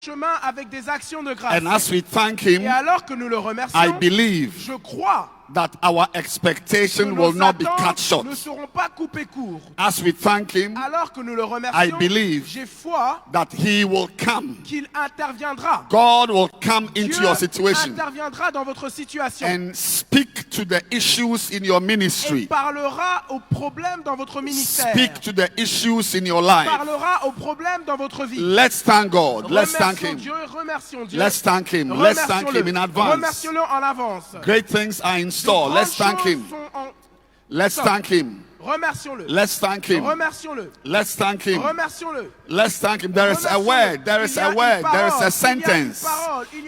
chemin avec des actions de grâce. And as we thank Him, Et alors que nous le remercions, I believe je crois that our que expectation nos will not be cut attentes short. ne seront pas coupées court. As we thank Him, Alors que nous le I remercions, believe j'ai foi that He will come. qu'il interviendra. God will come into Dieu your situation interviendra dans votre situation and speak to the issues in your et ministry. parlera aux problèmes dans votre ministère. Speak to the issues in your life. Parlera aux problèmes dans votre vie. Let's thank God. Let's thank Remercions Him. Dieu, remercions Dieu. Let's thank Him. Let's thank Him in advance. Remercions-le en avance. Great things are in store. Let's thank Him. Let's thank Him. Remercions-le. Let's thank Him. Remercions-le. Let's thank Him. Remercions-le. Let's thank Him. There is a word. There is a word. There is a sentence.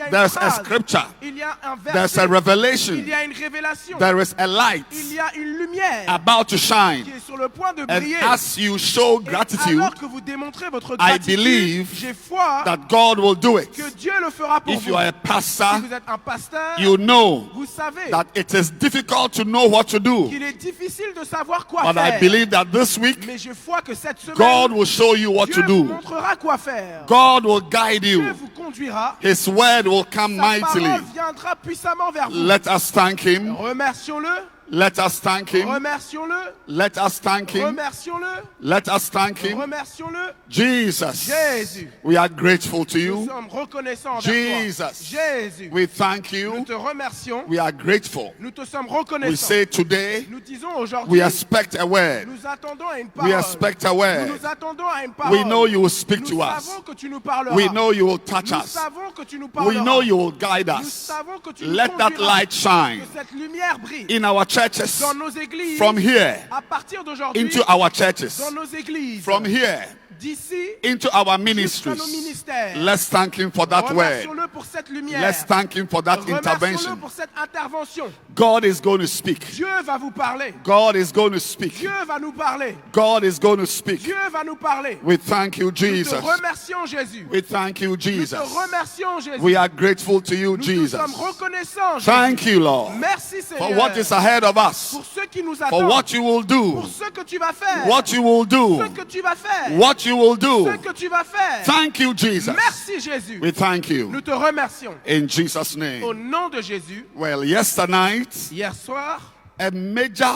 There is a scripture. Il y a un There is verset. a Il revelation. y a une révélation. There is a light Il y a une lumière about to shine. qui est sur le point de And briller. as you show Et gratitude, alors que vous démontrez votre I gratitude, believe j'ai foi that God will do it. que Dieu le fera pour If vous. you are a Si pastor, vous êtes un pasteur, you know vous savez that it is difficult to know what to do. qu'il est difficile de savoir quoi But I faire. believe that this week, Mais je crois que cette semaine, God will show you what Dieu to vous do. montrera quoi faire. God will guide Dieu you. vous conduira. His word will come Sa mightily. parole viendra puissamment vers vous. Let us thank Him. Remercions-le. Let us thank Him. Remercions-le. Let us thank Him. Remercions-le. Let us thank Him. Remercions-le. Jesus, Jésus. we are grateful to Nous you. sommes reconnaissants envers Jesus, toi. Jésus. we thank Nous you. te remercions. We are grateful. Nous te sommes We reconnaissants. say today, Nous disons aujourd'hui, we expect a word. nous attendons à une We parole. expect a Nous word. nous attendons à une parole. We know you will speak Nous to us. savons que tu nous parleras. We know you will touch Nous us. savons que tu nous parleras. We know you will guide Nous us. savons que tu nous Let that conduiras. light shine Que cette lumière brille in our churches, dans nos églises. from here À partir d'aujourd'hui, into our churches, dans nos églises. from here D'ici into our jusqu'à ministries. nos ministères. Let's thank Him for that word. Remercions-le pour cette lumière. Let's thank Him for that Remercions-le intervention. pour cette intervention. God is going to speak. Dieu va vous parler. God is going to speak. Dieu va nous parler. God is going to speak. Dieu va nous parler. We thank you, Nous te Jesus. remercions, Jésus. We thank you, Nous te Jesus. remercions, Jésus. We are grateful to you, Nous te Jesus. sommes reconnaissants, Jésus. Thank you, Lord, Merci, for Seigneur. what is ahead of us, Pour ceux qui nous for attendent. what you will do, Pour ce que tu vas faire. what you will Ce do, que tu vas faire. what you will Ce do. que tu vas faire. Thank you, Jesus. Merci, Jésus. We thank you Nous te remercions. in Jesus' Au name. nom de Jésus, Well, yesterday night, hier soir, a major,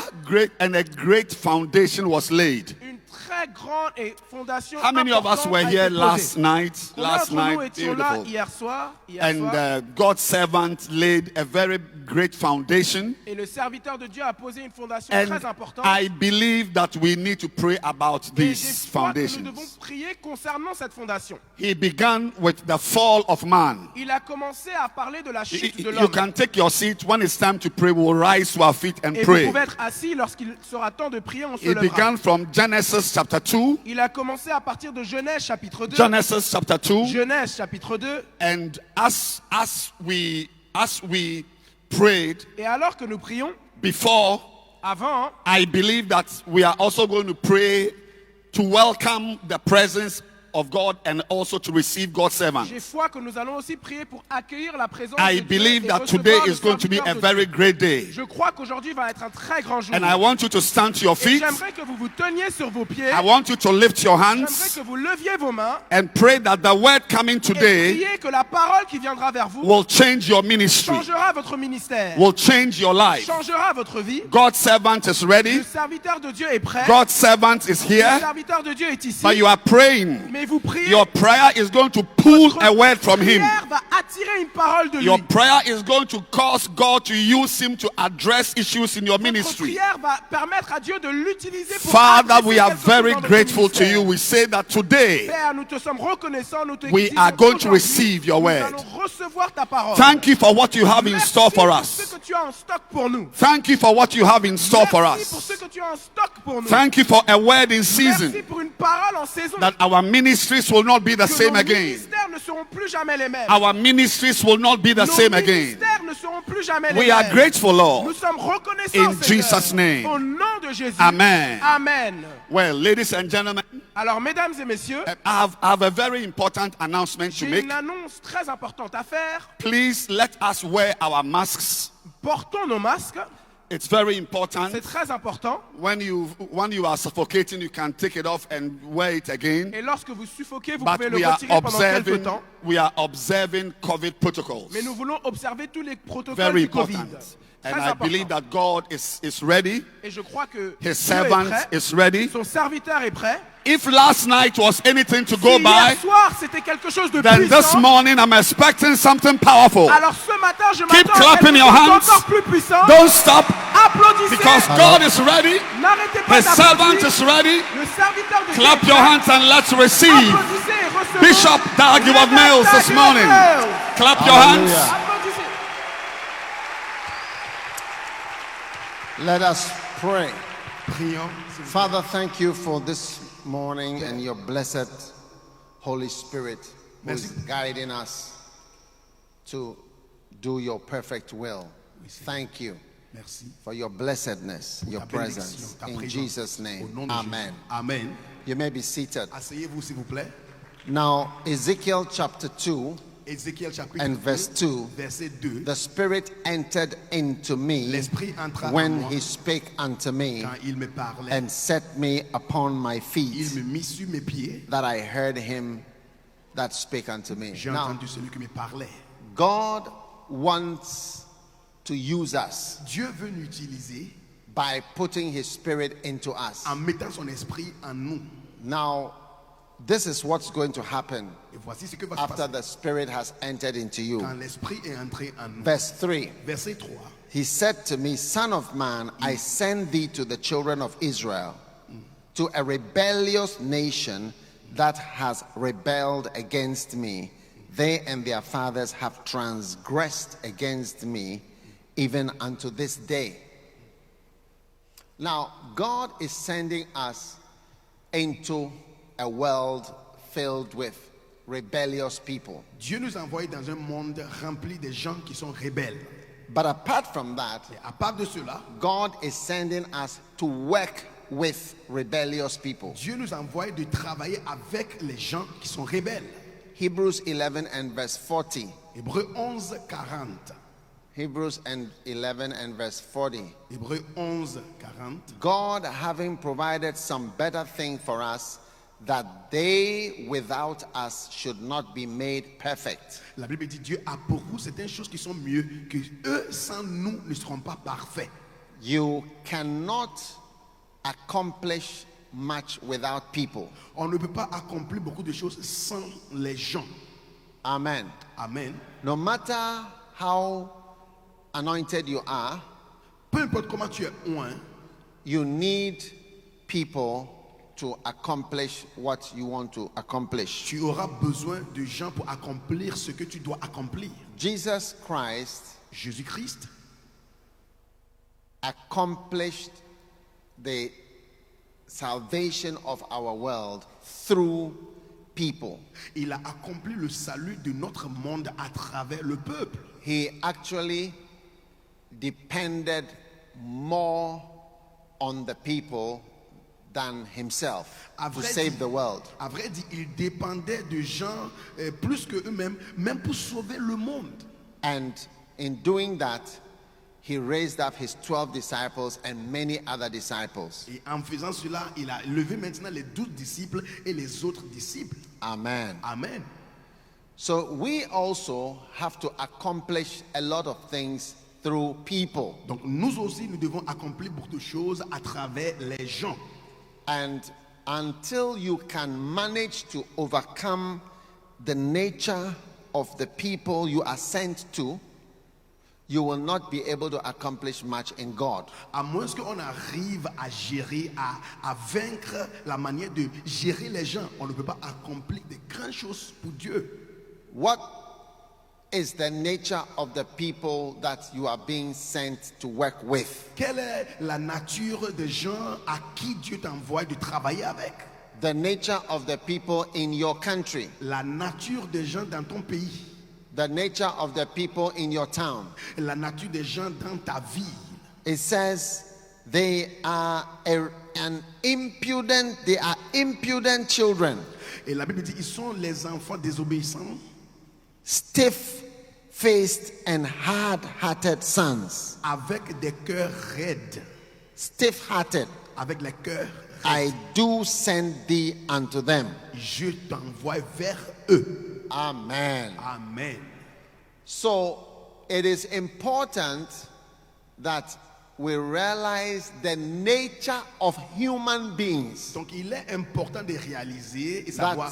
great foundation was laid. une très grande fondation How many of us importante were a here été last posée. night? Combien Last d'entre nous night, étions là beautiful. hier soir, And God's servant laid a very great foundation. et le serviteur de Dieu a posé une fondation And très importante. I believe that we need to pray about Et these j'ai foi que nous foundations. devons prier concernant cette fondation. He began with the fall of man. Il a commencé à parler de la chute de You l'homme. can take your seat. When it's time to pray, we'll rise to our feet and Et vous pray. pouvez être assis lorsqu'il sera temps de prier, on se It lèvera. began from Genesis chapter 2. Il a commencé à partir de Genèse chapitre 2. Genesis chapter 2. Genèse chapitre 2. And as we prayed Et alors que nous prions, before, avant, I believe that we are also going to pray to welcome the presence of God and also to receive God's servant. j'ai foi que nous allons aussi prier pour accueillir la présence I de Dieu believe et that recevoir today le is going to be serviteur a de very Dieu. great day. Je crois qu'aujourd'hui va être un très grand jour. And I want you to stand to your Et feet. j'aimerais que vous vous teniez sur vos pieds. I want you to lift your J'aimerais hands que vous leviez vos mains and pray that the word coming et today priez que la parole qui viendra vers vous will change your ministry, changera votre ministère, will change your life. changera votre vie. God's servant is ready. Le serviteur de Dieu est prêt. God's servant is Le here. serviteur de Dieu est ici. But you are praying. Mais vous priez. Your prayer is going to pull Votre a word from him. prière va attirer une parole de lui. Your prayer is going to cause God to use him to address issues in your Votre ministry. prière va permettre à Dieu de l'utiliser pour Father, adresser we are quelque chose very dans votre grateful to ministère. you. We say that today, Père, nous te sommes reconnaissants. Nous te we disons are going to qu'aujourd'hui, receive your nous word. allons recevoir ta parole. thank you for what you have in Merci store for pour us. ce que tu as en stock pour nous. Thank you for what you have in store for Merci pour us. ce que tu as en stock pour nous. Thank you for a word in season, Merci pour une parole en saison. that our ministries will not be the Que same nos again. ministères ne seront plus jamais les mêmes. Our ministries will not be the Nos same again. ministères ne seront plus jamais les We mêmes. are grateful, Nous Lord. sommes reconnaissants, In Seigneur. Jesus' name. Au nom de Jésus. Amen. Amen. Well, ladies and gentlemen, Alors, mesdames et messieurs, I have a very important announcement to j'ai make. une annonce très importante à faire. Please let us wear our masks. Portons nos masques. It's very important. C'est très important. When you are suffocating, you can take it off and wear it again. Et lorsque vous suffoquez, vous But pouvez le we are retirer pendant quelques temps. observing COVID protocols. Mais nous voulons observer tous les protocoles Very du Covid. important. Très And I believe important. that God is ready. Et je crois que His Dieu servant est prêt. is ready. Son serviteur est prêt. If last night was anything to Si go by, hier soir c'était quelque chose de then this puissant, morning I'm expecting something powerful. alors ce matin je Keep m'attends à clapping quelque your chose hands. d'encore plus puissant. Don't stop, Applaudissez. because God is ready. N'arrêtez pas His servant d'applaudir. is ready. Le serviteur de Clap Dieu est your prêt. hands and let's receive. Applaudissez et recevez. Bishop Dag of Mills this morning. Clap your hands. Hallelujah. Applaudissez. Let us pray. Prions. Father, thank you for this morning and your blessed Holy Spirit who is guiding us to do your perfect will. Thank you Merci. for your blessedness, your Ta presence. bénédiction, ta In présence. Jesus' Au name, nom de amen. Jésus. Amen. You may be seated. Asseyez-vous s'il vous plaît. Now, Ezekiel chapter 2 Ézéchiel chapitre and verse 2, verset 2. the Spirit entered into me L'esprit entra en when moi he spake unto me quand il me parlait. and set me upon my Il feet, me mit sur mes pieds. that I heard him that spake unto me. J'ai Now, entendu celui qui me parlait. God wants to use us Dieu veut nous utiliser by putting his Spirit into us. en mettant son esprit en nous. Now, this is what's going to happen Et voici ce que va se after passer the Spirit has entered into you. quand l'esprit est entré en nous. Verse 3. Verset 3. He said to me, Son of man, I send thee to the children of Israel, to a rebellious nation that has rebelled against me. They and their fathers have transgressed against me, even unto this day. Now, God is sending us into a world filled with rebellious people. Dieu nous envoie dans un monde rempli de gens qui sont rebelles. But apart from that, Et à part de cela, God is sending us to work with rebellious people. Dieu nous envoie de travailler avec les gens qui sont rebelles. Hebrews 11 and verse 40. Hébreux 11, 40. Hebrews 11 and verse 40. Hébreux 11, 40. God having provided some better thing for us, that they without us should not be made perfect. La Bible dit Dieu a pour vous certaines choses qui sont mieux, que eux sans nous ne seront pas parfaits. You cannot accomplish much without people. On ne peut pas accomplir beaucoup de choses sans les gens. Amen. Amen. No matter how anointed you are, Peu importe comment tu es oint, you need people to accomplish what you want to accomplish. tu auras besoin de gens pour accomplir ce que tu dois accomplir. Jesus Christ Jésus-Christ accomplished the salvation of our world through people. il a accompli le salut de notre monde à travers le peuple. He actually depended more on the people than himself À to vrai save dit- the world. À vrai dire, il dépendait de gens plus que eux-mêmes, même pour sauver le monde. And in doing that, he raised up his 12 disciples and many other disciples. Et en faisant cela, il a levé maintenant les 12 disciples et les autres disciples. Amen. Amen. So we also have to accomplish a lot of things through people. Donc nous aussi, nous devons accomplir beaucoup de choses à travers les gens. And until you can manage to overcome the nature of the people you are sent to, you will not be able to accomplish much in God. À moins qu'on arrive à gérer, à vaincre la manière de gérer les gens, on ne peut pas accomplir de grandes choses pour Dieu. What is the nature of the people that you are being sent to work with? Quelle est la nature des gens à qui Dieu t'envoie de travailler avec? The nature of the people in your country, La nature des gens dans ton pays, the nature of the people in your town. la nature des gens dans ta vie. It says they are impudent children, Et la Bible dit, ils sont les enfants désobéissants, stiff stiff-faced and hard-hearted sons, avec des cœurs raides, stiff-hearted, avec les cœurs I do send thee unto them. je t'envoie vers eux. Amen. Amen. So it is important that we realize the nature of human beings, Donc il est important de réaliser et that savoir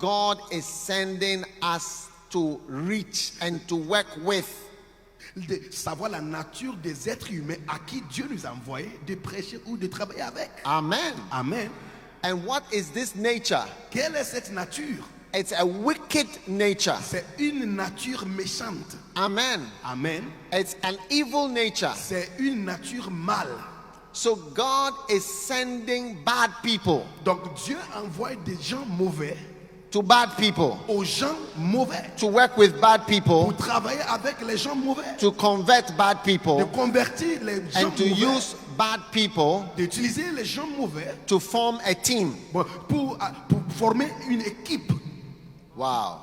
God is sending us to reach and to work with. de savoir la nature des êtres humains à qui Dieu nous a envoyés de prêcher ou de travailler avec. Amen. Amen. And what is this nature? Quelle est cette nature? It's a wicked nature. C'est une nature méchante. Amen. Amen. It's an evil nature. C'est une nature mâle. So God is sending bad people Donc Dieu envoie des gens mauvais to bad people, aux gens mauvais to work with bad people, pour travailler avec les gens mauvais, to convert bad de people, convertir les gens and to mauvais, use bad people d'utiliser les gens mauvais to form a team. pour former une équipe. Wow.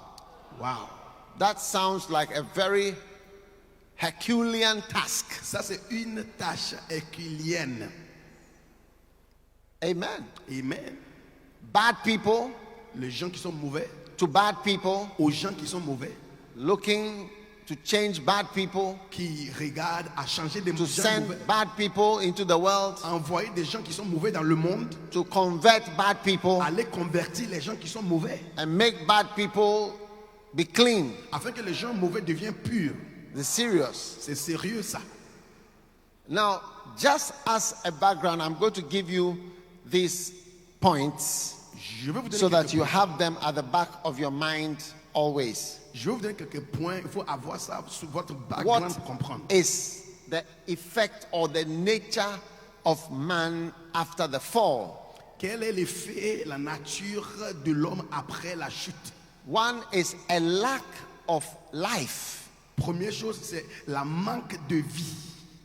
Wow. That sounds like a very Herculean task. Ça c'est une tâche herculéenne. Amen. Amen. Bad people Les gens qui sont mauvais, to bad people, aux gens qui sont mauvais, looking to change bad people, qui regardent à changer des to gens send mauvais, bad people into the world, envoyer des gens qui sont mauvais dans le monde, to convert bad people, aller convertir les gens qui sont mauvais, and make bad people be clean. afin que les gens mauvais deviennent purs. It's serious. C'est sérieux ça. Now, just as a background, I'm going to give you these points Je vais vous donner so that quelques you points. have them at the back of your mind always. Je vais vous donner quelques points. Il faut avoir ça sur votre What background pour comprendre. is the effect or the nature of man after the fall? Quel est l'effet, la nature de l'homme après la chute? One is a lack of life. Première chose, c'est la manque de vie.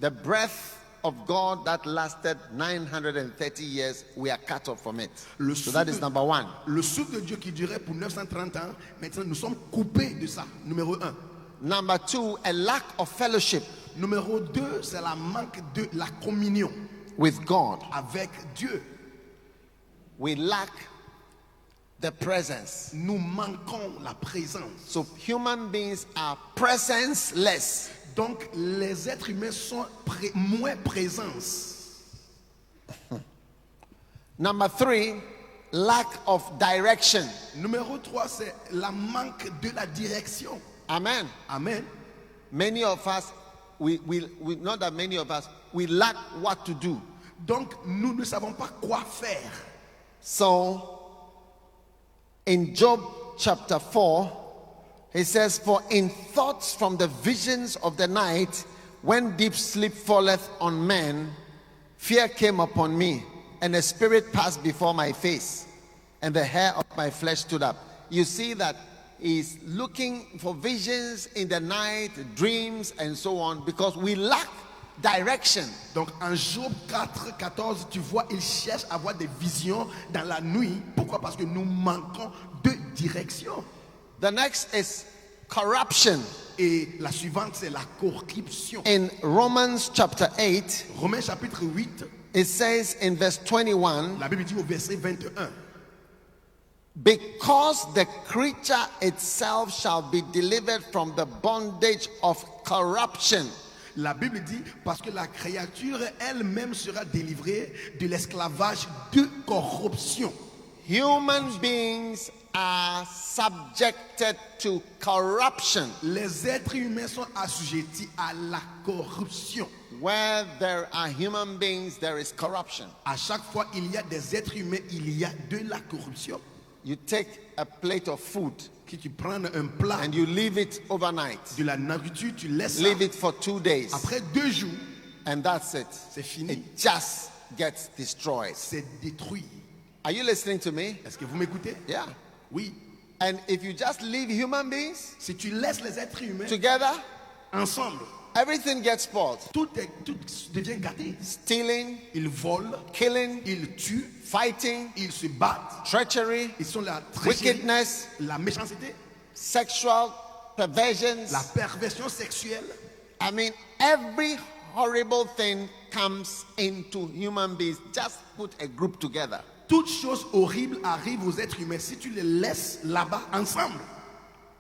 The breath of God that lasted 930 years, we are cut off from it. Le So that is souffle- number one. Le souffle de Dieu qui durait pour 930 ans, maintenant nous sommes coupés de ça. Numéro 1. Number two, a lack of fellowship Numéro 2, c'est la manque de la communion with God. avec Dieu. We lack the presence. Nous manquons la présence. So human beings are presenceless. Donc les êtres humains sont moins présents. Number three, lack of direction. Numéro 3, c'est la manque de la direction. Amen. Amen. Many of us, we not that many of us, we lack what to do. Donc nous ne savons pas quoi faire. So, in Job chapter 4, he says, "For in thoughts from the visions of the night, when deep sleep falleth on men, fear came upon me, and a spirit passed before my face, and the hair of my flesh stood up." You see that he's looking for visions in the night, dreams, and so on, because we lack direction. Donc en Job 4, 14, tu vois, il cherche à avoir des visions dans la nuit. Pourquoi? Parce que nous manquons de direction. The next is corruption. Et la suivante, c'est la corruption. In Romans chapter 8, Romains chapitre 8, it says in verse 21, la Bible dit au verset 21, because the creature itself shall be delivered from the bondage of corruption. la Bible dit, parce que la créature elle-même sera délivrée de l'esclavage de corruption. Human beings are subjected to corruption. Les êtres humains sont assujettis à la corruption. Where there are human beings, there is corruption. À chaque fois il y a des êtres humains, il y a de la corruption. You take a plate of food Si tu prends un plat and you leave it overnight, de la nourriture, tu laisses ça. leave it for 2 days, Après 2 jours, and that's it. c'est fini. It just gets destroyed. C'est détruit. Are you listening to me? Est-ce que vous m'écoutez? Yeah. Oui. And if you just leave human beings Si tu laisses les êtres humains together, ensemble, everything gets spoiled. tout devient gâté. Stealing, Ils volent, killing, ils tuent, fighting, ils se battent, treachery, ils sont la tricherie, wickedness, la méchanceté, sexual perversions. la perversion sexuelle. I mean, every horrible thing comes into human beings. Just put a group together. Toutes choses horribles arrivent aux êtres humains si tu les laisses là-bas ensemble.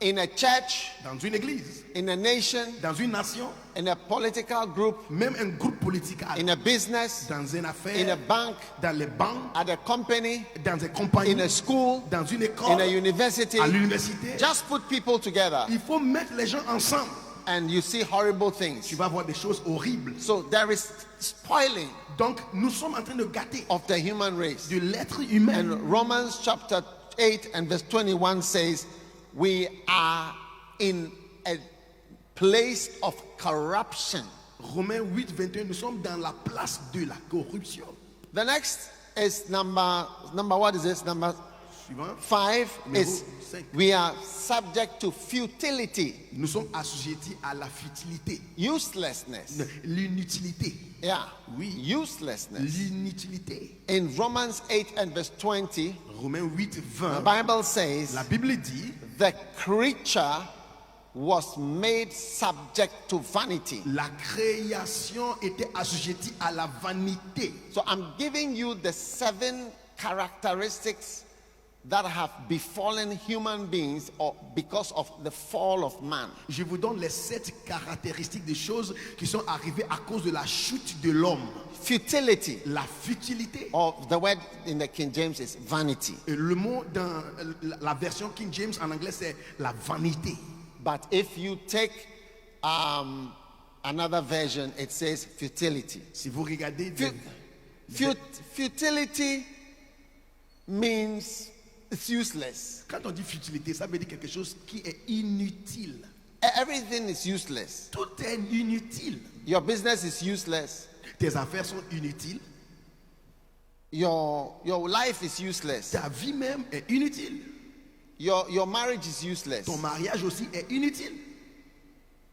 In a church, Dans une église, in a nation, dans une nation, in a political group, même un groupe politique, in a business, dans une in a affaire, bank, dans les banques, at a company, dans des compagnies, in a school, dans une in école, a university. à l'université. Just put people together Il faut mettre les gens ensemble. and you see horrible Tu things. vas voir des choses horribles. So there is spoiling Donc, nous sommes en train de gâter of the human race. de l'être humain. And Romans chapter 8 and verse 21 says, we are in a place of corruption. Romains 8, 21, nous sommes dans la place de la corruption. The next is number what is this? Number Suivant, 5 is Numéro 5. we are subject to futility, nous sommes assujettis à la futilité, uselessness. l'inutilité. Yeah, Oui. uselessness. L'inutilité. In Romans 8 and verse 20, Romains 8, the 20, Bible says la Bible dit, the creature was made subject to vanity. la création était assujettie à la vanité. So I'm giving you the 7 characteristics that have befallen human beings or because of the fall of man. Je vous donne les 7 caractéristiques des choses qui sont arrivées à cause de la chute de l'homme. Futility, La futilité. or the word in the King James is vanity. Et le mot dans la version King James en anglais, c'est la vanité. But if you take another version, it says futility. Si vous regardez, Futility means it's useless. quand on dit futilité, ça veut dire quelque chose qui est inutile. Everything is useless. Tout est inutile. Your business is useless. Tes affaires sont inutiles. Your life is useless. Ta vie même est inutile. Your marriage is useless. Ton mariage aussi est inutile.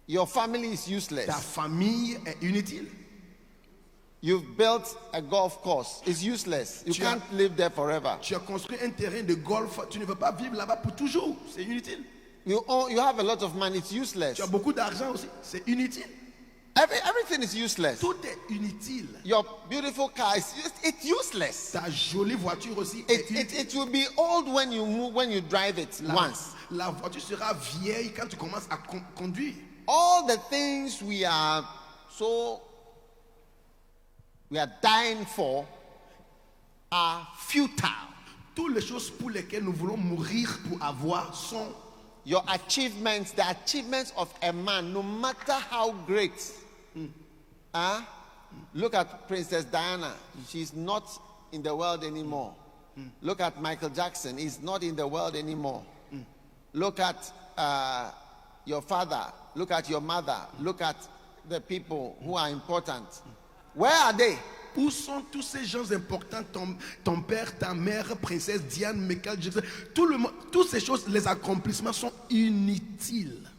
Your family is useless. Ta famille est inutile. You've built a golf course. It's useless. You Tu as- can't live there forever. Tu as construit un terrain de golf. Tu ne veux pas vivre là-bas pour toujours. C'est inutile. You have a lot of money. It's useless. Tu as beaucoup d'argent aussi. C'est inutile. Everything is useless. Tout est inutile. Your beautiful car it's useless. Ta jolie voiture aussi est inutile. It will be old when you drive it once. La voiture sera vieille quand tu commences à conduire. All the things we are dying for are futile. Toutes les choses pour lesquelles nous voulons mourir pour avoir sont Your achievements, the achievements of a man, no matter how great. Look at Princess Diana. She's not in the world anymore. Look at Michael Jackson. He's not in the world anymore. Look at your father. Look at your mother. Look at the people who are important. Where are they? Où sont tous ces gens importants, ton père, ta mère, princesse Diane, Michael Jackson, tout le monde, toutes ces choses, les accomplissements sont inutiles.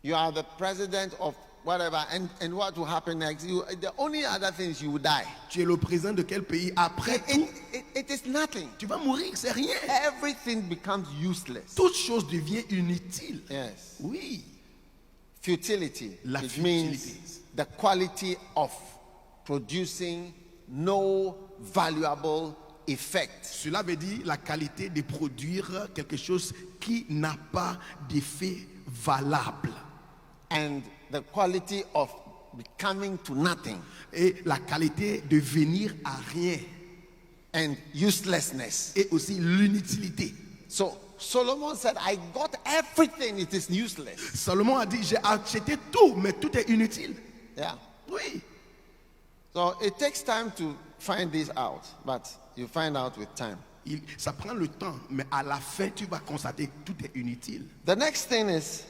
You are the president of whatever, and what will happen next? The only other thing is you will die. Tu es le président de quel pays? Après tout, It is nothing. tu vas mourir, c'est rien. Everything becomes useless. Toute chose devient inutile. Yes. Oui. Futility. La It futilité. means the quality of producing no valuable effect. Cela veut dire la qualité de produire quelque chose qui n'a pas d'effet valable. And the quality of becoming to nothing. Et la qualité de venir à rien. And uselessness. Et aussi l'inutilité. So Solomon said, I got everything, it is useless. Salomon a dit, j'ai acheté tout, mais tout est inutile. Yeah. Oui. So it takes time to find this out, but you find out with time. Ça prend le temps, mais à la fin, tu vas constater que tout est inutile. The next thing is,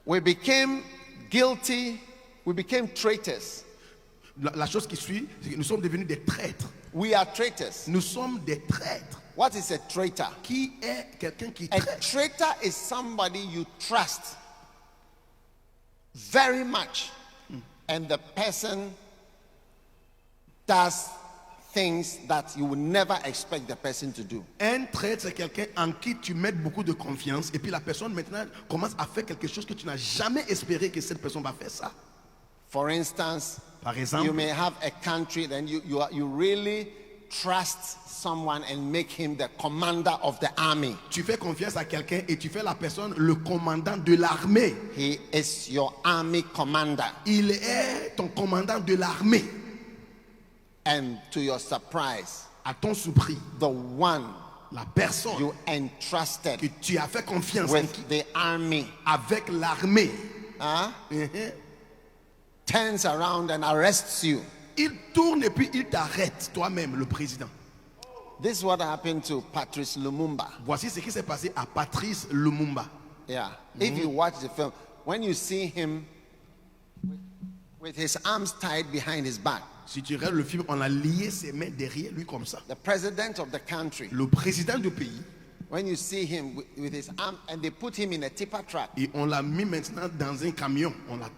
we became guilty, we became traitors. La chose qui suit, c'est que nous sommes devenus des traîtres. We are traitors. Nous sommes des traîtres. What is a traitor? Qui est quelqu'un qui A traite? traitor is somebody you trust very much, and the person does things that you would never expect the person to do. Un traître, c'est quelqu'un en qui tu mets beaucoup de confiance et puis la personne maintenant commence à faire quelque chose que tu n'as jamais espéré que cette personne va faire ça. For instance, Par you exemple, may have a country, then you really trust someone and make him the commander of the army. tu fais confiance à quelqu'un et tu fais la personne le commandant de l'armée. He is your army commander. Il est ton commandant de l'armée. And to your surprise, À ton surpris, the one la personne you entrusted que tu as fait confiance en qui, with the army avec l'armée, turns around and arrests you. il tourne et puis il t'arrête, toi-même, le président. This is what happened to Patrice Lumumba. Voici ce qui s'est passé à Patrice Lumumba. Yeah. If you watch the film, when you see him with his arms tied behind his back, Si tu regardes le film, on a lié ses mains derrière lui comme ça. the president of the country, Le président du pays, when you see him with his arm, and they put him in a tipper truck, et on l'a mis maintenant dans un camion. On a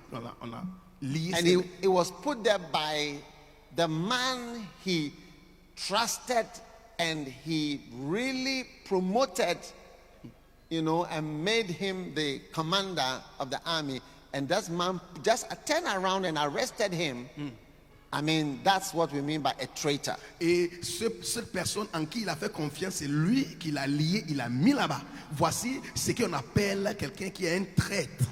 lié and ses mains. he was put there by the man he trusted and he really promoted, and made him the commander of the army. And that man just turned around and arrested him. I mean, that's what we mean by a traitor. Et cette personne en qui il a fait confiance, c'est lui qui l'a lié, il l'a mis là-bas. Voici ce qu'on appelle quelqu'un qui est un traître.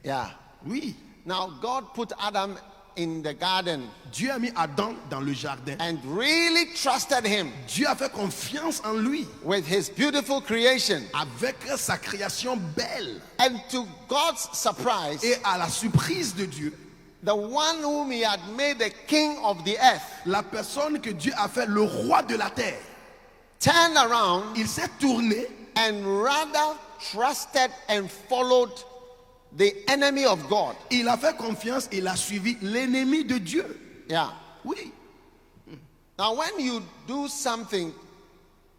Yeah. Oui. Now, God put Adam in the garden Dieu a mis Adam dans le jardin. and really trusted him Dieu a fait confiance en lui with his beautiful creation. avec sa création belle. And to God's surprise, Et à la surprise de Dieu, the one whom he had made the king of the earth la personne que Dieu a fait le roi de la terre, turned around il s'est tourné and rather trusted and followed the enemy of God. il a fait confiance, il a suivi l'ennemi de Dieu. Yeah. Oui. Now, when you do something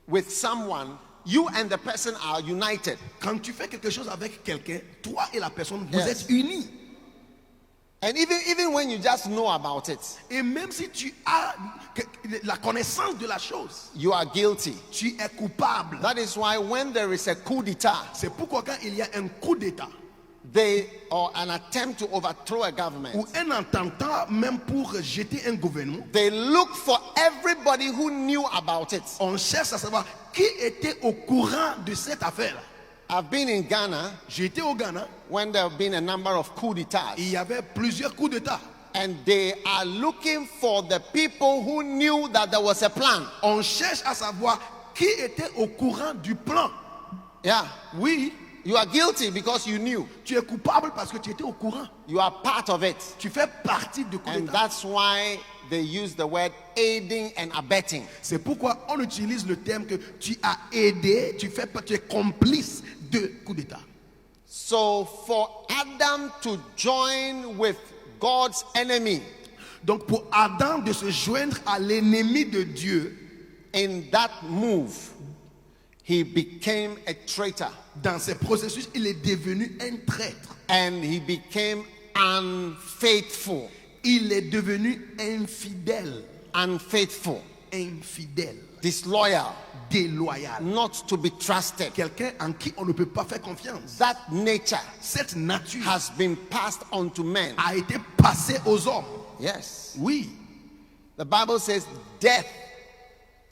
with someone, you and the person are united. Quand tu fais quelque chose avec quelqu'un, toi et la personne, vous Yes. êtes unis. And even when you just know about it, Et même si tu as la connaissance de la chose, you are guilty. tu es coupable. That is why when there is a coup d'etat, C'est pourquoi quand il y a un coup d'État or an attempt to overthrow a government, ou un attentat même pour jeter un gouvernement, they look for everybody who knew about it. on cherche à savoir qui était au courant de cette affaire. I've been in Ghana J'étais au Ghana, when there have been a number of coups d'etats, il y avait plusieurs coups d'État. and they are looking for the people who knew that there was a plan. On cherche à savoir qui était au courant du plan. Yeah. Oui, You are guilty because you knew. tu es coupable parce que tu étais au courant. You are part of it. Tu fais partie du coup And d'État. that's why they use the word aiding and abetting. C'est pourquoi on utilise le terme que tu as aidé, tu es complice de coup d'État. So for Adam to join with God's enemy Donc pour Adam de se joindre à l'ennemi de Dieu, in that move, he became a traitor dans ce processus, il est devenu un traître. and he became unfaithful. Il est devenu infidèle, Unfaithful, infidèle, disloyal, déloyal. not to be trusted. Quelqu'un en qui on ne peut pas faire confiance. That nature Cette nature has been passed on to men. a été passée aux hommes. Yes. Oui. The Bible says death,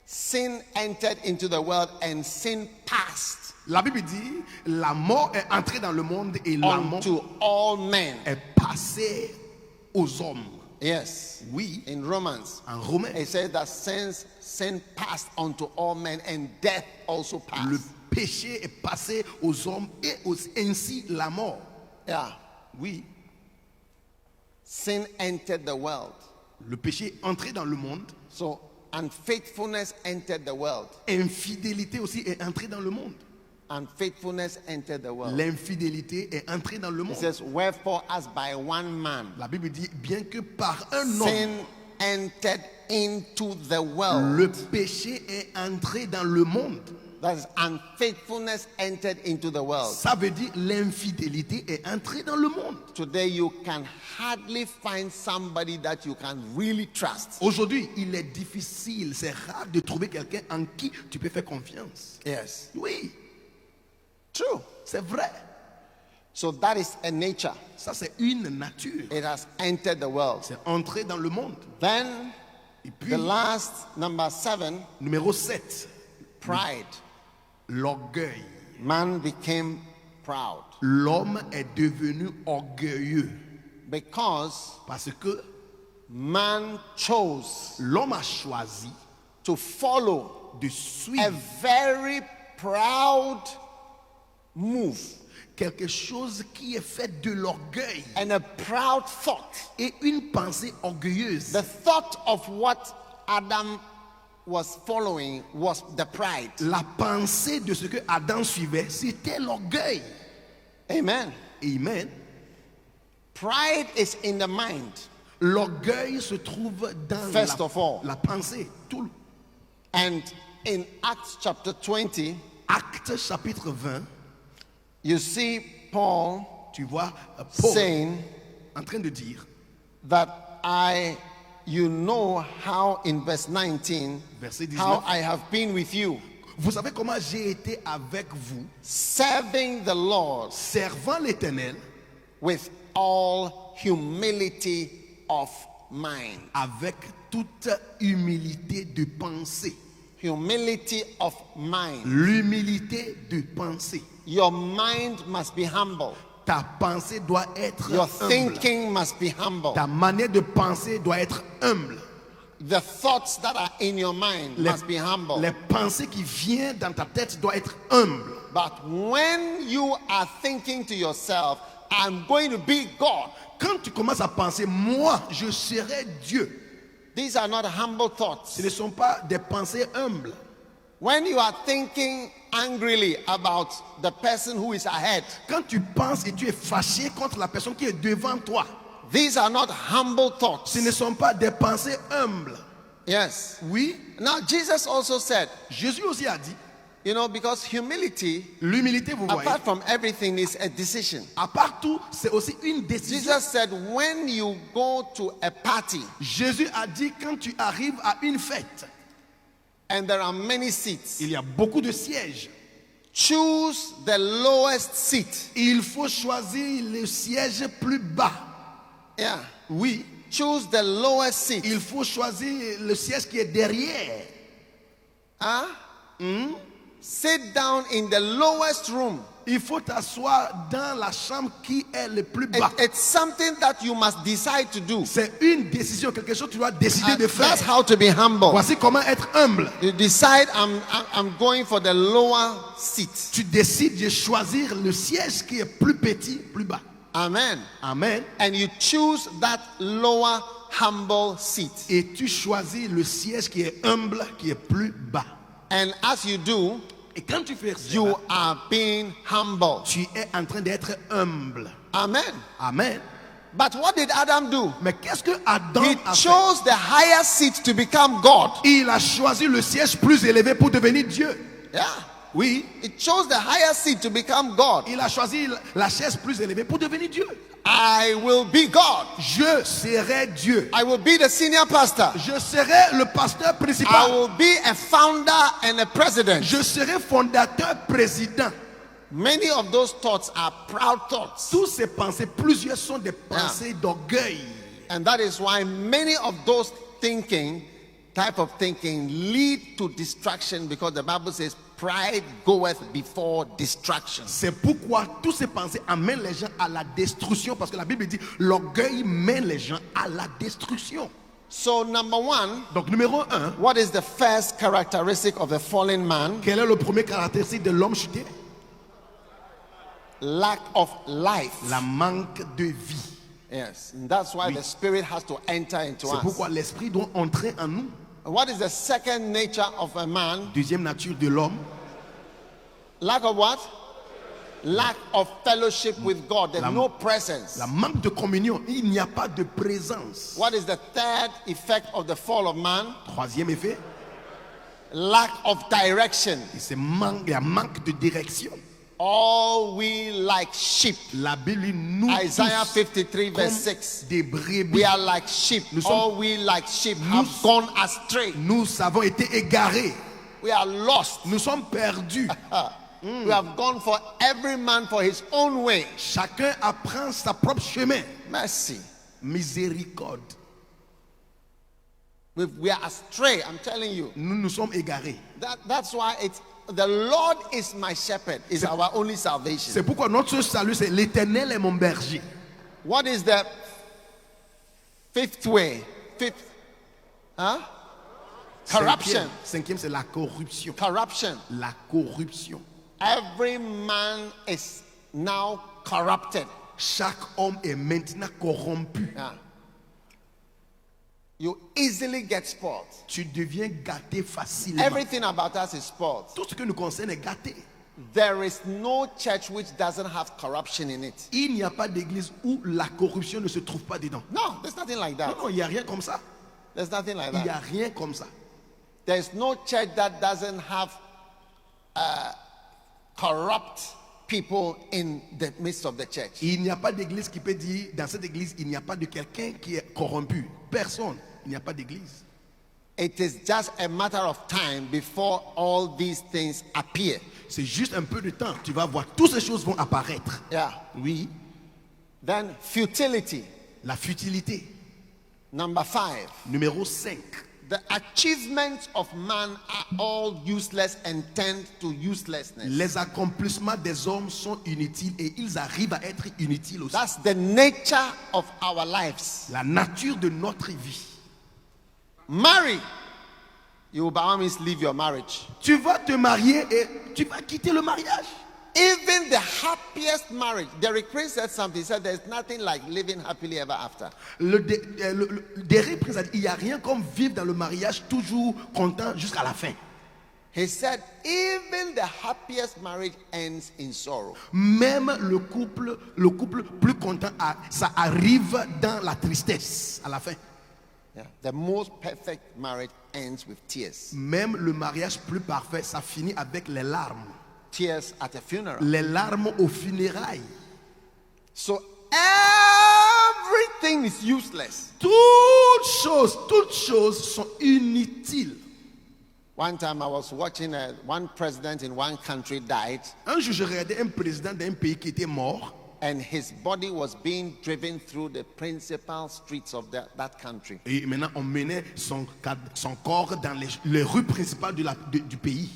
sin entered into the world and sin passed La Bible dit, la mort est entrée dans le monde et la mort unto all men. est passée aux hommes. Yes. Oui. In Romans, En Romains, it says that sin passed unto all men and death also le passed. péché est passé aux hommes et ainsi la mort. Yeah. Oui. Sin entered the world. Le péché est entré dans le monde. So unfaithfulness entered the world. Infidélité aussi est entrée dans le monde. Unfaithfulness entered the world. L'infidélité est entrée dans le It monde. says, wherefore, as by one man, La Bible dit, bien que par un homme, sin entered into the world. le péché est entré dans le monde. That is, unfaithfulness entered into the world. Ça veut dire l'infidélité est entrée dans le monde. Today, you can hardly find somebody that you can really trust. Aujourd'hui, il est difficile, c'est rare de trouver quelqu'un en qui tu peux faire confiance. Yes, Oui, true. c'est vrai. So that is a nature. Ça, c'est une nature. It has entered the world. C'est entré dans le monde. Then, Et puis, the last, number 7, numéro 7, pride. l'orgueil. Man became proud L'homme est devenu orgueilleux because parce que man chose l'homme a choisi to follow de a suivre very proud move quelque chose qui est fait de l'orgueil and a proud thought. et une pensée orgueilleuse. The thought of what Adam was following was the pride. La pensée de ce que Adam suivait, c'était l'orgueil. Amen. Amen. Pride is in the mind. L'orgueil se trouve dans First of all. la pensée. Tout And in Acts chapter 20, Acte chapitre 20, you see Paul tu vois Paul saying en train de dire, that you know how in verse 19, verset 19, how I have been with you, vous savez comment j'ai été avec vous, serving the Lord servant l'Éternel with all humility of mind. avec toute humilité de pensée. Humility of mind. L'humilité de pensée. Your mind must be humble. Ta pensée doit être Your humble. thinking must be humble. Ta manière de penser doit être humble. The thoughts that are in your mind must be humble. Les pensées qui viennent dans ta tête doivent être humbles. But when you are thinking to yourself, I'm going to be God, Quand tu commences à penser, moi, je serai Dieu, these are not humble thoughts. ce ne sont pas des pensées humbles. When you are thinking angrily about the person who is ahead, Quand tu penses et tu es fâché contre la personne qui est devant toi, these are not humble thoughts. ce ne sont pas des pensées humbles. Yes. Oui, Now, Jesus also said, Jésus aussi a dit, you know, because humility, l'humilité, vous voyez, apart from everything, is a decision. à part tout, c'est aussi une décision. Jesus said, when you go to a party Jésus a dit, quand tu arrives à une fête, and there are many seats, il y a beaucoup de sièges. choose the lowest seat. Il faut choisir le siège plus bas. Yeah. Oui, Choose the lowest seat. il faut choisir le siège qui est derrière. Huh? Sit down in the lowest room. Il faut t'asseoir dans la chambre qui est le plus bas. It's something that you must decide to do. C'est une décision, quelque chose que tu dois décider And de faire. that's how to be humble. Voici comment être humble. You decide, I'm going for the lower seat. Tu décides de choisir le siège qui est plus petit, plus bas. Amen. Amen. And you choose that lower humble seat. Et tu choisis le siège qui est humble, qui est plus bas. And as you do, Et quand tu fais you ça, are being humble. tu es en train d'être humble. Amen. Amen. But what did Adam do? Mais qu'est-ce que Adam He a fait? chose the higher seat to become God. Il a choisi le siège plus élevé pour devenir Dieu. Yeah. Oui, He chose the higher seat to become God. il a choisi la chaise plus élevée pour devenir Dieu. I will be God. Je serai Dieu. I will be the senior pastor. Je serai le pasteur I principal. will be a founder and a president. Je serai fondateur, président. Many of those thoughts are proud thoughts. Tous ces pensées, plusieurs sont des pensées d'orgueil. And that is why many of those type of thinking lead to distraction, because the Bible says pride goeth before destruction. C'est pourquoi tous ces pensées amènent les gens à la destruction. Parce que la Bible dit, l'orgueil mène les gens à la destruction. So number one, Donc numéro 1, what is the first characteristic of the fallen man? quel est le premier caractéristique de l'homme chuté? Lack of life. La manque de vie. Yes, and that's why the Spirit has to enter into C'est us. pourquoi l'esprit doit entrer en nous. What is the second nature of a man? Deuxième nature de l'homme, Lack of what? Lack of fellowship with God. There's no presence. la manque de communion. Il n'y a pas de présence. What is the third effect of the fall of man? Troisième effet, lack of direction. Et c'est il y a manque de direction. All we like sheep. La Bible, nous Isaiah tous, 53 comme verse 6. des brebis, We are like sheep. Nous sommes- All we like sheep have gone astray. nous avons été égarés. We are lost. Nous sommes perdus. We have gone for every man for his own way. Chacun apprend sa propre chemin. Mercy. Miséricorde. We are astray, I'm telling you. Nous sommes égarés. That's why it's the Lord is my shepherd, is our only salvation. C'est pourquoi notre salut, c'est l'Éternel est mon berger. What is the fifth way? Fifth, huh? Corruption. Cinquième, c'est la corruption. Corruption. La corruption. Every man is now corrupted. Chaque homme est maintenant corrompu. Yeah. You easily get spoiled. Tu deviens gâté facilement. Everything about us is spoiled. Tout ce que nous concerne est gâté. There is no church which doesn't have corruption in it. Il n'y a pas d'église où la corruption ne se trouve pas dedans. No, there's nothing like that. Non, il n'y a rien comme ça. There's nothing like Il n'y that. a rien comme ça. There's no church that doesn't have corrupt people in the midst of the church. Il n'y a pas d'église qui peut dire, dans cette église, il n'y a pas de quelqu'un qui est corrompu. Personne. Il n'y a pas d'église. It is just a matter of time before all these things appear. C'est juste un peu de temps. Tu vas voir, toutes ces choses vont apparaître. Yeah. Oui. Then futility. La futilité. Number 5. Numéro 5. The achievements of man are all useless and tend to uselessness. Les accomplissements des hommes sont inutiles et ils arrivent à être inutiles aussi. That's the nature of our lives. La nature de notre vie. Marry. You will by all means leave your marriage. Tu vas te marier et tu vas quitter le mariage. Even the happiest marriage. Derek Prince said something. He said there's nothing like living happily ever after. Derek Prince a dit, il n'y a rien comme vivre dans le mariage toujours content jusqu'à la fin. He said even the happiest marriage ends in sorrow. Même le couple plus content, ça arrive dans la tristesse à la fin. Yeah. The most perfect marriage ends with tears. Même le mariage plus parfait, ça finit avec les larmes. Tears at a funeral. Les larmes aux funérailles. So everything is useless. Toutes choses sont inutiles. One time I was watching one president in one country died, Un jour, je regardais un président d'un pays qui était mort and his body was being driven through the principal streets of that country. et maintenant on menait son corps dans les rues principales du pays.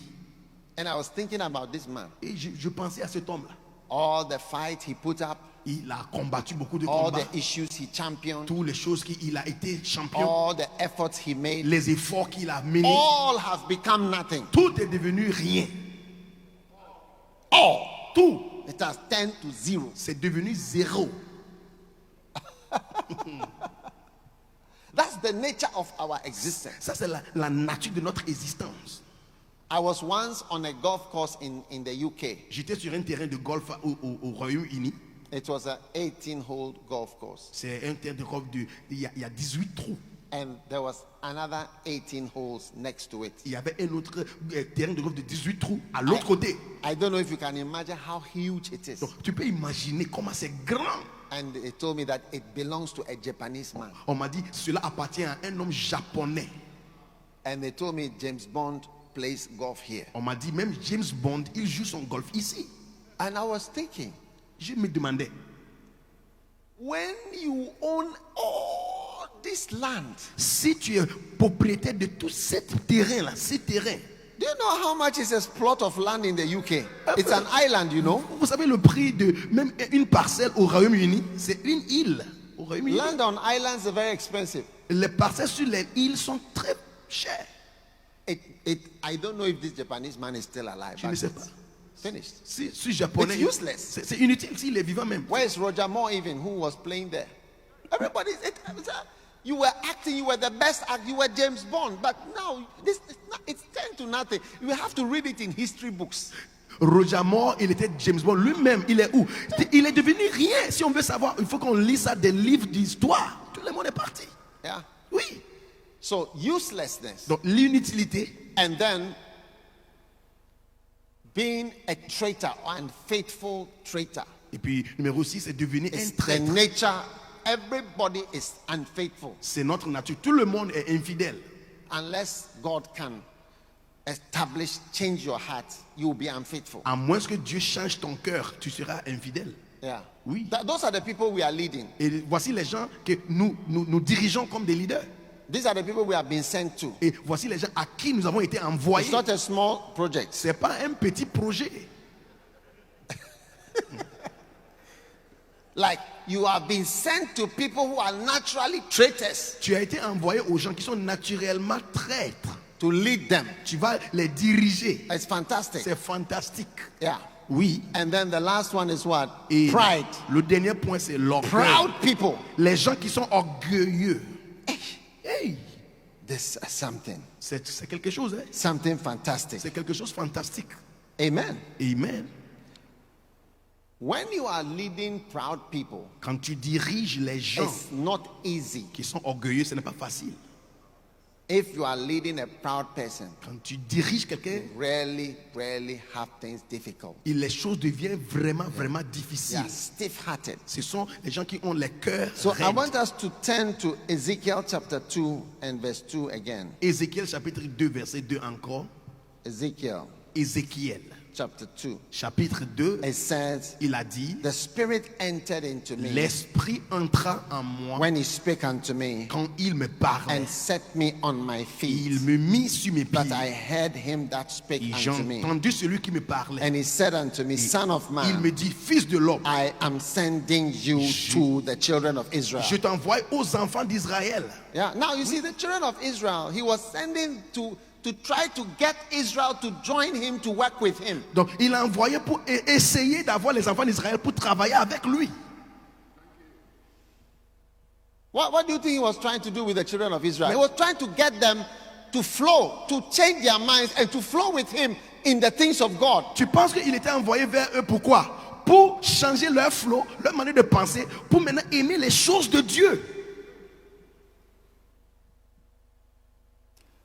And I was thinking about this man. Et je pensais à cet homme-là. All the fight he put up, Il a combattu beaucoup de all combats. the issues he championed, Toutes les choses qu'il a été champion. all the efforts he made, Les efforts qu'il a menés. all have become nothing. Tout est devenu rien. All. Tout. It has turned to zero. C'est devenu zéro. That's the nature of our existence. Ça, c'est la nature de notre existence. I was once on a golf course in the UK. J'étais sur un terrain de golf au Royaume-Uni. It was an 18-hole golf course. C'est un terrain de golf, il y a 18 trous. And there was another 18 holes next to it. Il y avait un autre terrain de golf de 18 trous à l'autre côté. I don't know if you can imagine how huge it is. Donc, tu peux imaginer comment c'est grand. And they told me that it belongs to a Japanese man. On m'a dit, cela appartient à un homme japonais. And they told me James Bond plays golf here. On m'a dit, même James Bond, il joue son golf ici. And I was thinking, Je me demandais, when you own all this land, si tu es propriétaire de tout ce terrain-là, ces terrains, do you know how much is a plot of land in the UK? It's an island, you know. vous savez le prix de même une parcelle au Royaume-Uni, c'est une île. Au Royaume-Uni, Land on islands are very expensive. les parcelles sur les îles sont très chères. I don't know if this Japanese man is still alive. Je ne but sais it's pas. finished. Si japonais, It's useless. c'est inutile s'il est vivant même. Where is Roger Moore even, who was playing there? Everybody, you were acting, you were the best actor, you were James Bond, but now it's turned to nothing. You have to read it in history books. Roger Moore, il était James Bond. Lui-même, il est où? Il est devenu rien. Si on veut savoir, il faut qu'on lise ça des livres d'histoire. Tout le monde est parti. Yeah. Oui. So uselessness, Donc l'inutilité and then being a traitor or unfaithful traitor. et puis numéro 6 c'est devenir un It's the traître. nature. Everybody is unfaithful C'est notre nature. Tout le monde est infidèle. unless God can establish, change your heart. You will be unfaithful. À moins que Dieu change ton cœur, tu seras infidèle. Yeah. Oui. Those are the people we are leading. Et voici les gens que nous dirigeons comme des leaders. These are the people we have been sent to. Et voici les gens à qui nous avons été envoyés. It's not a small project. C'est pas un petit projet. Like you have been sent to people who are naturally traitors Tu as été envoyé aux gens qui sont naturellement traîtres. to lead them. Tu vas les diriger. It's fantastic. C'est fantastique. Yeah. Oui. And then the last one is what? Et Pride. le dernier point, c'est l'orgueil. Proud people. Les gens qui sont orgueilleux. Hey, This is something. c'est quelque chose, hein? Something fantastic. C'est quelque chose de fantastique. Amen. Amen. When you are leading proud people, Quand tu diriges les gens it's not easy. qui sont orgueilleux, ce n'est pas facile. If you are leading a proud person, Quand tu diriges quelqu'un, rarely have things difficult. les choses deviennent vraiment They difficiles. are stiff-hearted. Ce sont les gens qui ont les cœurs So I raides. want us to turn to Ezekiel chapter 2 and verse 2 again. Ézéchiel chapitre 2, verset 2 encore. Ezekiel Ézéchiel chapter 2. chapitre 2, It says, il a dit, the Spirit entered into me l'Esprit entra en moi when he spake unto me quand il me parlait. and set me on my Il feet. me mit sur mes But pieds. I heard him that spake Et j'ai unto me. entendu celui qui me parlait. And he said unto me, Son of Il man, me dit, fils de l'homme, I am sending you to the children of Israel. je t'envoie aux enfants d'Israël. Yeah. Now you see the children of Israel, he was sending to try to get Israel to join him to work with him. Donc il a envoyé pour essayer d'avoir les enfants d'Israël pour travailler avec lui. What do you think he was trying to do with the children of Israel? He was trying to get them to flow, to change their minds and to flow with him in the things of God. Tu penses qu'il était envoyé vers eux pourquoi? Pour changer leur flot, leur manière de penser, pour maintenant aimer les choses de Dieu.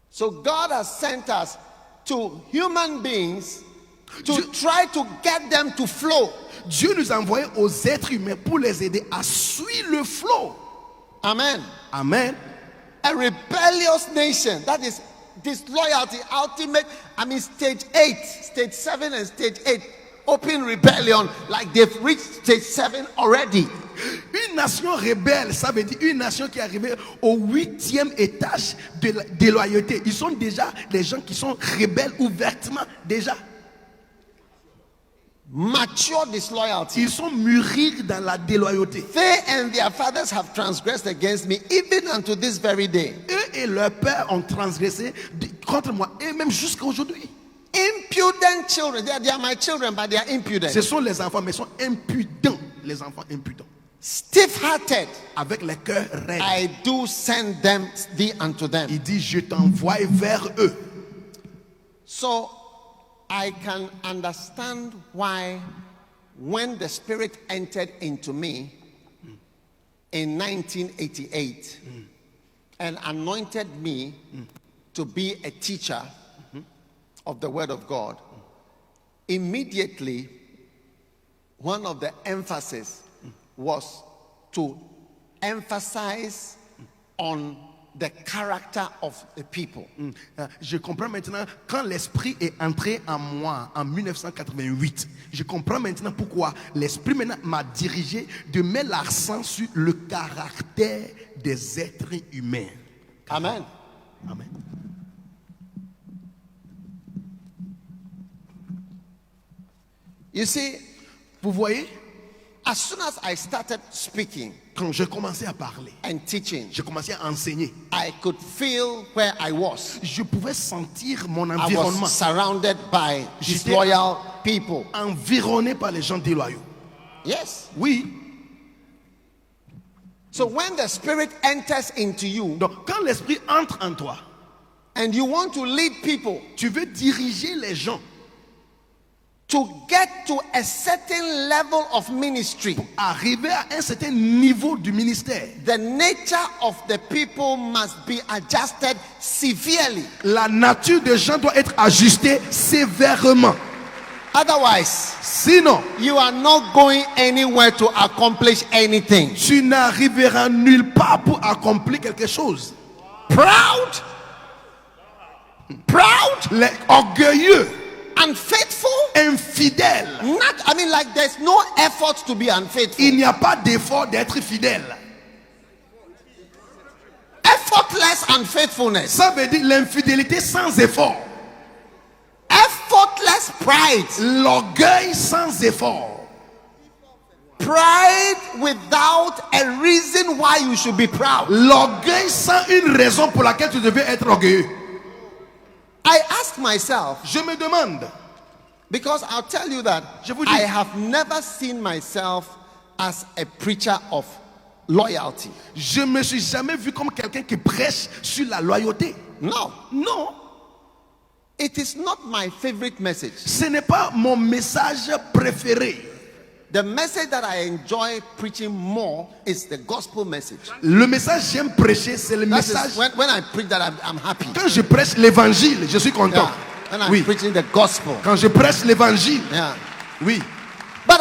So God has sent us to human beings to try to get them to flow. Dieu nous a envoyés aux êtres humains pour les aider à suivre le flot. Amen. Amen. A rebellious nation, that is disloyalty, ultimate, stage 8, stage 7 and stage 8, open rebellion, like they've reached stage 7 already. Une nation rebelle, ça veut dire une nation qui est arrivée au 8e étage de la déloyauté. Ils sont déjà des gens qui sont rebelles ouvertement, déjà. Mature disloyalty. Ils sont mûris dans la déloyauté. They and their fathers have transgressed against me, even unto this very day. Eux et leurs pères ont transgressé contre moi, et même jusqu'à aujourd'hui. Impudent children, they are my children, but they are impudent. Ce sont les enfants, mais ils sont impudents. Les enfants impudents. Stiff-hearted. Avec les cœurs raides. I do send them thee unto them. Il dit, je t'envoie vers eux. So I can understand why when the Spirit entered into me in 1988 and anointed me to be a teacher of the Word of God, immediately one of the emphasis was to emphasize on the character of the people. Je comprends maintenant, quand l'Esprit est entré en moi en 1988, je comprends maintenant pourquoi l'Esprit maintenant m'a dirigé de mettre l'accent sur le caractère des êtres humains. Amen. Amen. You see, Vous voyez, as soon as I started speaking quand je commençais à parler, and teaching, je commençais à enseigner, I could feel where I was. je pouvais sentir mon I environnement, was surrounded by J'étais disloyal people. environné par les gens déloyaux. Yes. Oui, So when the Spirit enters into you donc quand l'Esprit entre en toi, and you want to lead people tu veux diriger les gens to get to a certain level of ministry, Arriver à un certain niveau du ministère, the nature of the people must be adjusted severely. la nature des gens doit être ajustée sévèrement. Otherwise, Sinon, you are not going anywhere to accomplish anything. tu n'arriveras nulle part pour accomplir quelque chose. Proud, Les orgueilleux, unfaithful. infidèles. Like there's no effort to be unfaithful. Il n'y a pas d'effort d'être fidèle. Effortless unfaithfulness. Ça veut dire l'infidélité sans effort. Effortless pride. L'orgueil sans effort. Pride without a reason why you should be proud. L'orgueil sans une raison pour laquelle tu devais être orgueilleux. I ask myself, Je me demande, because I'll tell you that Je vous dis. I have never seen myself as a preacher of loyalty. je me suis jamais vu comme quelqu'un qui prêche sur la loyauté. No, Non, it is not my favorite message. ce n'est pas mon message préféré. The message that I enjoy preaching more is the gospel message. Le message que j'aime prêcher, c'est le That message. is, when I preach that, I'm happy. Quand je prêche l'évangile, je suis content. Yeah. When I'm Oui. preaching the gospel. Quand je prêche l'évangile, Yeah. oui. But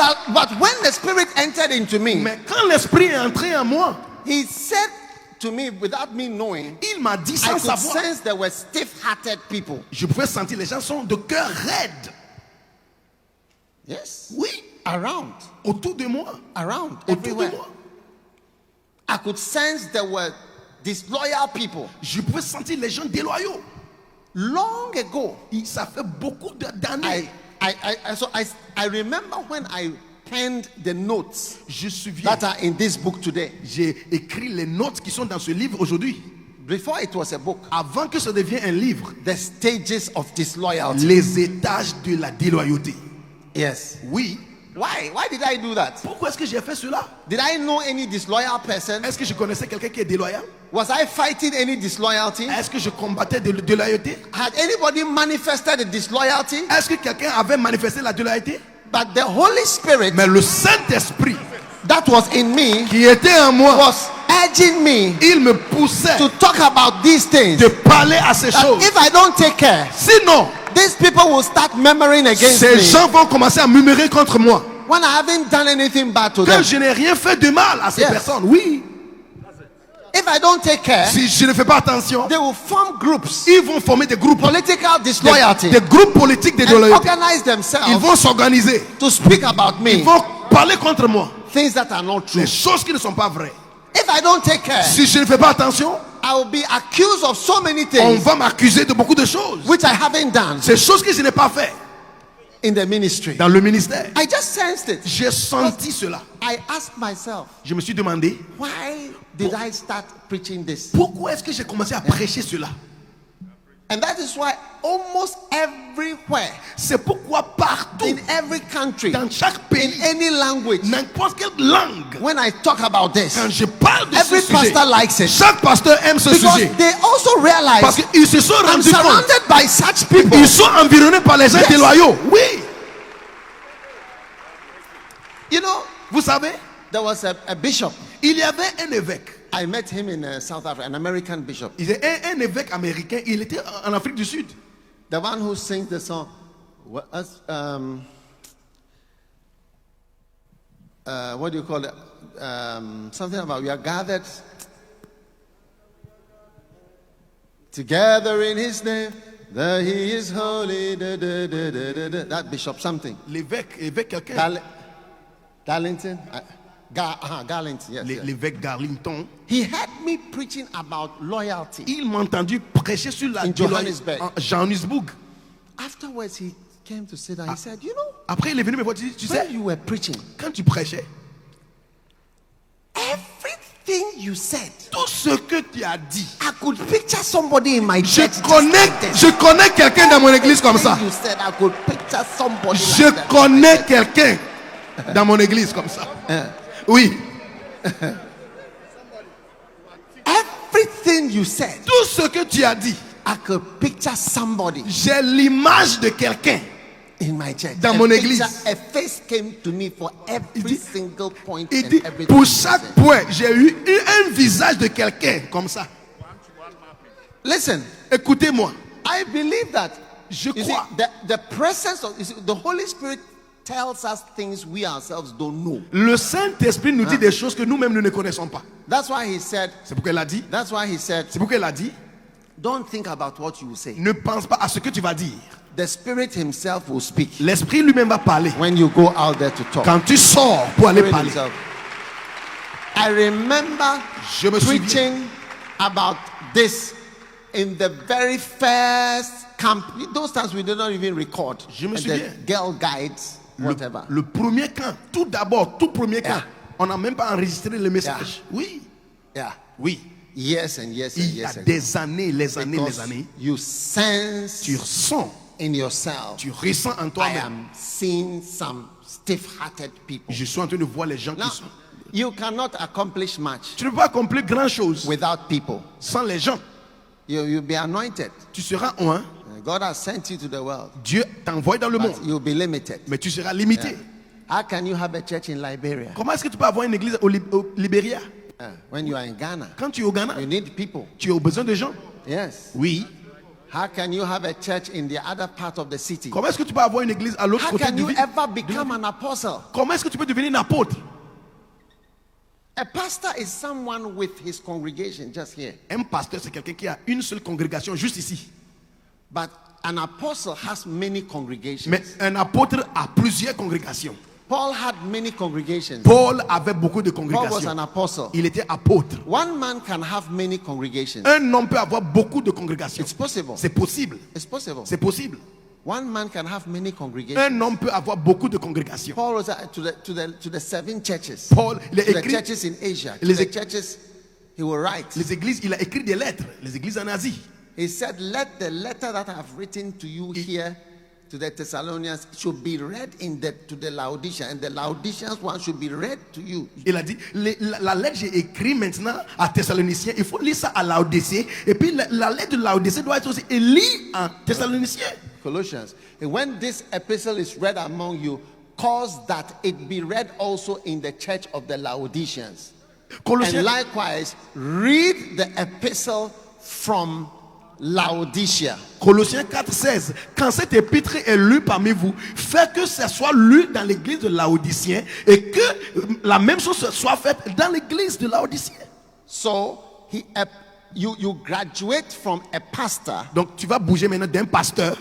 when the Spirit entered into me, Mais quand l'esprit est entré en moi, He said to me without me knowing, il m'a dit I sans could savoir. sense there were stiff-hearted people. Je pouvais sentir les gens sont de cœur raide. Yes. Oui, Around. autour de moi. Around. Autour de Everywhere. moi. I could sense there were disloyal people. Je pouvais sentir les gens déloyaux. Long ago, Ça fait beaucoup d'années. I remember when I penned the notes Je me souviens, that are in this book today. j'ai écrit les notes qui sont dans ce livre aujourd'hui. Before it was a book, Avant que ça devienne un livre, the stages of disloyalty. les étages de la déloyauté. Yes. Oui. Why did I do that? Pourquoi est-ce que j'ai fait cela? Did I know any disloyal person? Est-ce que je connaissais quelqu'un qui est déloyal? Was I fighting any disloyalty? Est-ce que je combattais de déloyauté? Had anybody manifested a disloyalty? Est-ce que quelqu'un avait manifesté la déloyauté? But the Holy Spirit Mais le Saint-Esprit that was in me qui était en moi, was urging me il me poussait to talk about these things. de parler à ces That choses. if I don't take care, Sinon, these people will start murmuring against ces me gens vont commencer à murmurer contre moi. when I haven't done anything bad to Que them. je n'ai rien fait de mal à ces Yes. personnes. Oui. If I don't take care, Si je ne fais pas attention, they will form groups, ils vont former des groupes. political disloyalty, Des groupes politiques de and déloyauté. organize Ils themselves vont s'organiser. to speak about Ils me vont parler contre moi. things that are not true. Des choses qui ne sont pas vraies. If I don't take care, Si je ne fais pas attention, I will be accused of so many on things va m'accuser de beaucoup de choses. which I haven't done Ces choses que je n'ai pas fait in the ministry. dans le ministère. I just sensed it. J'ai senti cela. I asked myself, Je me suis demandé, why did I start preaching this? pourquoi est-ce que j'ai commencé à prêcher cela? And that is why almost everywhere, C'est pourquoi partout, in every country, dans chaque in pays, any language, n'importe quelle langue, when I talk about this, quand je parle de every ce sujet, pastor likes it. chaque pasteur aime ce Because sujet. they also Parce realize qu'ils se sont I'm rendus compte, surrounded by such people. ils sont environnés par les gens Yes. déloyaux. Oui, You know, vous savez, there was a bishop. il y avait un évêque. I met him in South Africa, an American bishop. Il était un évêque américain. Il était en Afrique du Sud. The one who sings the song, what do you call it? Something about we are gathered together in his name, that he is holy. That bishop, something. L'évêque quelqu'un. Darlington? Garlington, yes. yes. L'évêque Garlington. He heard me preaching about loyalty. Il m'a entendu prêcher sur la In déloyauté Johannesburg. en Johannesburg. Afterwards, he came to sit down. He said, you know, Après, il est venu me voir. Tu sais, when you were preaching, quand tu prêchais, everything you said, tout ce que tu as dit, I could picture somebody in my je church. just like this. je connais quelqu'un dans mon église comme ça. Everything you said, I could picture somebody Je like that. connais quelqu'un dans mon église comme ça. Oui. Everything you said, Tout ce que tu as dit, I could picture somebody j'ai l'image de quelqu'un in my church. Dans mon église. A face came to me for every single point Il and dit, everything. pour he chaque said. point, j'ai eu un visage de quelqu'un comme ça. Listen, Écoutez-moi. I believe that Je you see, crois. the presence of the Holy Spirit tells us things we ourselves don't know. Le Saint-Esprit nous dit des choses que nous-mêmes nous ne connaissons pas. That's why he said. C'est pourquoi il a dit. That's why he said. C'est pourquoi il a dit. Don't think about what you will say. Ne pense pas à ce que tu vas dire. The Spirit Himself will speak L'Esprit lui-même va parler. when you go out there to talk. Quand tu sors pour aller Spirit parler. himself. I remember Je me souviens. preaching about this in the very first camp. Those times we did not even record. Je me And souviens. the girl guides, whatever. Le premier camp, tout d'abord, tout premier camp, Yeah. on n'a même pas enregistré le message. Oui, Yeah. oui. Years and years and Il y a years ago. des années, les années, Because les années. you sense Tu ressens, in yourself, tu ressens en I toi-même. am seeing some stiff-hearted people. Je suis en train de voir les gens Now, qui sont. you cannot accomplish much Tu ne peux pas accomplir grand chose without people. sans les gens. You'll be anointed. Tu seras un. God has sent you to the world, Dieu t'envoie dans le but monde, you'll be limited. mais tu seras limité. How can you have a church in Liberia Comment est-ce que tu peux avoir une église au Libéria? when you are in Ghana? Quand tu es au Ghana, You need people. tu as besoin de gens. Yes. Oui. How can you have a church in the other part of the city? Comment est-ce que tu peux avoir une église à l'autre How côté can du you ville? ever become an apostle? Comment est-ce que tu peux devenir un apôtre? A pastor is someone with his congregation just here. Un pasteur, c'est quelqu'un qui a une seule congrégation juste ici. But an apostle has many congregations. Mais un apôtre a plusieurs congrégations. Paul had many congregations. Paul avait beaucoup de Paul was congrégations. an apostle. Il était apôtre. One man can have many congregations. Un homme peut avoir beaucoup de congrégations. It's possible. C'est possible. It's possible. C'est possible. One man can have many congregations. Un homme peut avoir beaucoup de congrégations. Paul was to the 7 churches. Paul, il a To the écrit churches in Asia. To Les the éc- churches he will write. les églises, il a écrit des lettres. Les églises en Asie. He said, let the letter that I have written to you here to the Thessalonians should be read to the Laodiceans, and the Laodiceans one should be read to you. Il a dit, la lettre j'ai écrit maintenant à Thessaloniciens, il faut lire ça à Laodicée. Et puis la lettre de Laodicée doit être aussi lue en Thessaloniciens. Colossians. And when this epistle is read among you, cause that it be read also in the church of the Laodiceans. And Colossiens, likewise, read the epistle from Laodicea. Colossiens 4,16. Quand cette épître est lue parmi vous, faites que ça soit lu dans l'église de Laodicien et que la même chose soit faite dans l'église de Laodicien. So you graduate from a pastor, Donc tu vas bouger maintenant d'un pasteur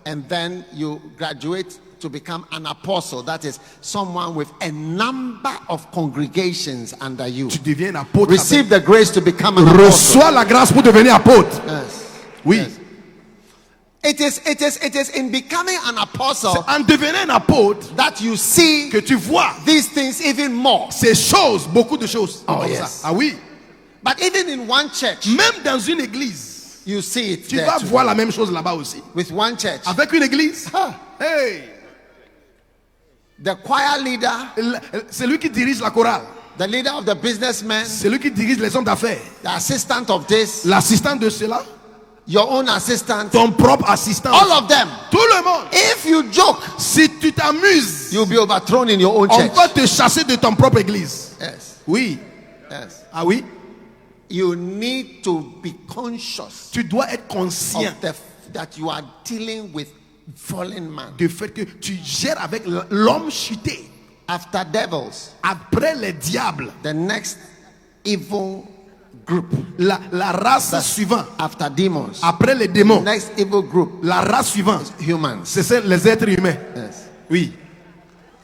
and then you graduate to become an apostle. That is someone with a number of congregations under you. tu deviens un apôtre. Receive the grace to become an apostle. Reçois la grâce pour devenir apôtre. Yes. Oui. Yes. It is in becoming an apostle C'est en devenant un apôtre that you see que tu vois these things even more. ces choses, beaucoup de choses. Oh, comme yes. ça. Ah oui. But even in one church, Même dans une église, you see it tu there vas too. voir la même chose là-bas aussi. With one church. Avec une église, Ah. hey, The choir leader, c'est lui qui dirige la chorale, the leader of the businessmen, c'est lui qui dirige les hommes d'affaires, the assistant of this, l'assistant de cela, your own assistant, ton propre assistant. all of them. Tout le monde. If you joke, Si tu t'amuses, you'll be overthrown in your own on church. va te chasser de ton propre église. Yes, Oui. yes. Ah oui. You need to be conscious Tu dois être conscient of that you are dealing with fallen man. du fait que tu gères avec l'homme chuté. After devils, Après les diables, the next evil group. la race suivante. After demons, Après les the démons, next evil group, la race suivante, humans. c'est les êtres humains. Yes. Oui.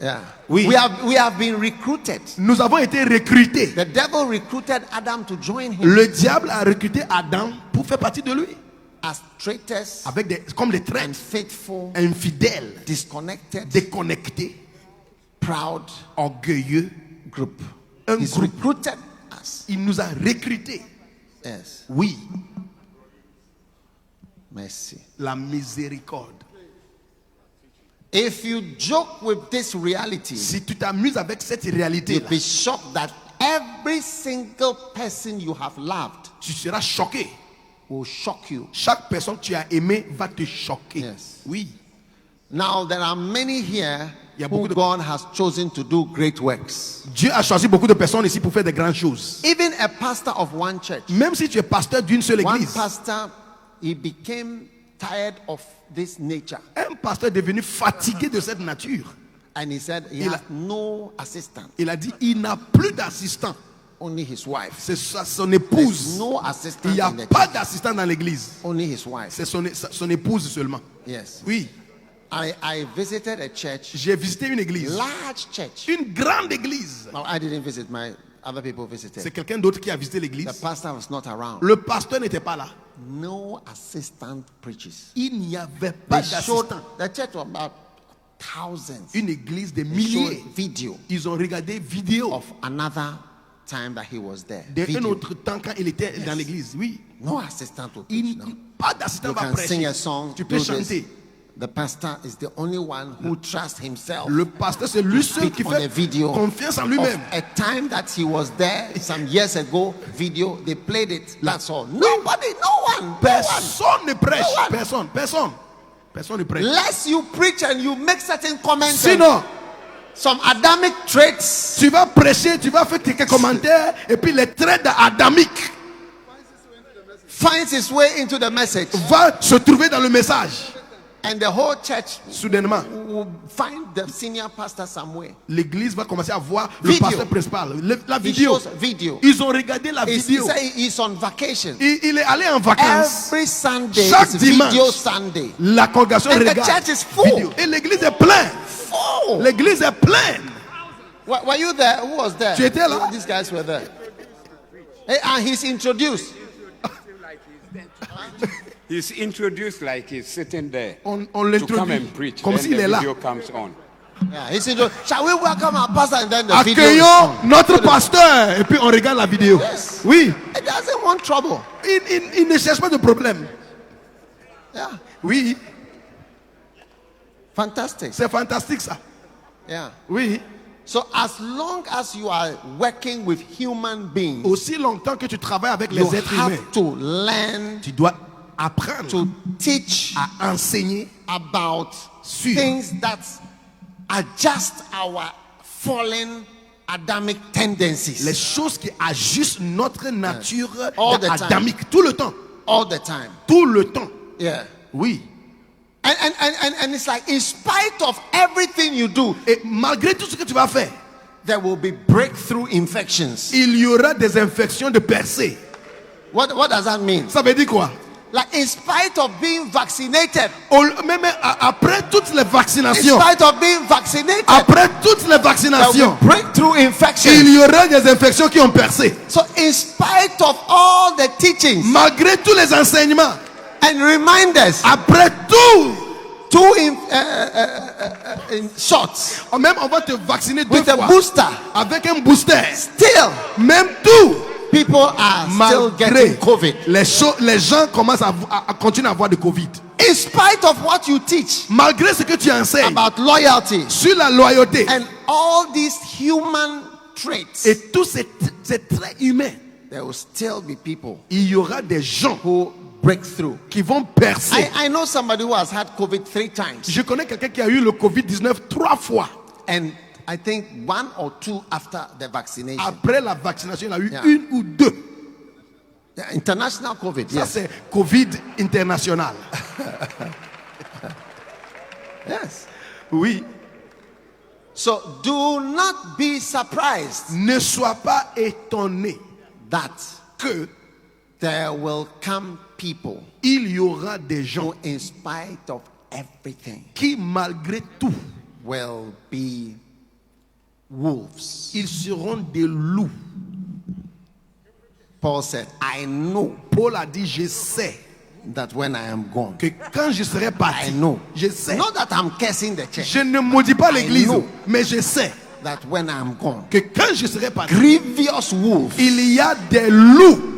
Yeah. Oui. We have been recruited. Nous avons été recrutés. The devil recruited Adam to join him Le diable a recruté Adam pour faire partie de lui. as traitors Avec comme des and traîtres, faithful, infidèles, disconnected, déconnectés, proud orgueilleux. group. Un He's groupe. recruited us. Il nous a recrutés. Yes. Oui, Mercy. la miséricorde. If you joke with this reality, Si tu t'amuses avec cette réalité, you'll be shocked that every single person you have loved tu seras choqué. will shock you. Chaque personne que tu as aimé va te choquer. Yes. Oui. Now, there are many here Il y a who beaucoup de- God has chosen to do great works. Dieu a choisi beaucoup de personnes ici pour faire de grandes choses. Even a pastor of one church, Même si tu es pasteur d'une seule one église, pastor, he became tired of this nature. un pasteur est devenu fatigué de cette nature. And he said he Il has a- no assistant, Il a dit, il n'a plus d'assistant. only his wife. C'est son There's épouse. no assistant Il n'y a in the pas church, d'assistant dans l'église. only his wife. C'est son épouse seulement. Yes. Oui, I visited a church, j'ai visité une église. large church. Une grande église. No, I didn't visit, my other people visited. C'est quelqu'un d'autre qui a visité The l'église. pastor was not around. Le pasteur n'était pas là. No assistant preaches. Il n'y avait pas They showed d'assistant. the church was about thousands. Une église de They milliers. showed video Ils ont regardé vidéo of another time that he was there. d'un Video. autre temps quand il était dans l'église. Oui. No assistant to Il, preach. No. pas d'assistant You va can sing prêcher. a song. Tu peux do this. chanter. The pastor is the only one who trusts himself. Le pasteur, c'est lui seul qui Speak on a fait video confiance en of lui-même. a time that he was there some years ago. Video, they played it. That's all. Nobody, no one. Personne ne prêche. No one. Personne. Personne. Personne ne prêche. Lest you preach and you make certain comments, and Sinon, some Adamic traits. tu vas prêcher, tu vas faire quelques commentaires et puis les traits adamiques Finds his way into the message, va se trouver dans le message. and the whole church Soudainement, will find the senior pastor somewhere. l'église va commencer à voir le Vidéo. pasteur principal. La He vidéo. shows video. Ils ont regardé la He vidéo. said he's on vacation. Il est allé en vacances. Every Sunday Chaque is dimanche. video Sunday. La congrégation And the regarde church is full. vidéo. Et l'église est pleine. Oh, L'église est pleine. were you there? Who was there? Tu étais là? These guys were there. Hey, and he's introduced. He's introduced like he's sitting there On to come l'introduit and preach. comme Then s'il the est là. video comes on. Yeah, he's introduced. Shall we welcome our pastor? And then the video is Accueillons on. notre pasteur. Et puis on regarde la vidéo. Yes. Oui. He doesn't want trouble. Il ne cherche pas de problème. Yeah, Oui. fantastic. C'est fantastique ça. Yeah. Oui. So as long as you are working with human beings, Aussi longtemps que tu travailles avec you les êtres humains, have to learn tu dois apprendre to teach à enseigner about sur things that are just our fallen Adamic tendencies les choses qui ajustent notre nature All the time. adamique tout le temps. all the time. Tout le temps. Yeah. Oui. And it's like, in spite of everything you do, Et malgré tout ce que tu vas faire, there will be breakthrough infections. il y aura des infections de percée. What does that mean? Ça veut dire quoi? Like, in spite of being vaccinated, Même après toutes les in vaccinations, spite of being vaccinated, après toutes les there will vaccinations, be breakthrough il infections. y aura des infections qui ont percé. So, in spite of all the teachings Malgré tous les enseignements, and reminders, après tout, in shots même on va te vacciner deux with a fois booster, avec un booster. still Même tout, people are still malgré getting COVID. les gens commencent à continuer à avoir de Covid. In spite of what you teach Malgré ce que tu enseignes about loyalty sur la loyauté and all these human traits, et tous ces traits humains, there will still be people il y aura des gens who break through. qui vont percer. I know somebody who has had COVID 3 times, Je connais quelqu'un qui a eu le Covid-19 3 fois. and I think 1 or 2 after the vaccination. Après la vaccination, il a eu Yeah. une ou deux. Yeah, international COVID, Ça, yes. c'est Covid international. Yes. Oui. So do not be surprised Ne sois pas étonné that que there will come people il y aura des gens who, in spite of everything, qui, malgré tout, will be wolves. ils seront des loups. Paul said, I know Paul a dit, je sais that when I am gone, que quand je serai I parti, know. je sais. Not that I'm cursing the church, Je ne maudis pas l'église, know. mais je sais that when I'm gone, que quand je serai parti, grievous wolves il y a des loups.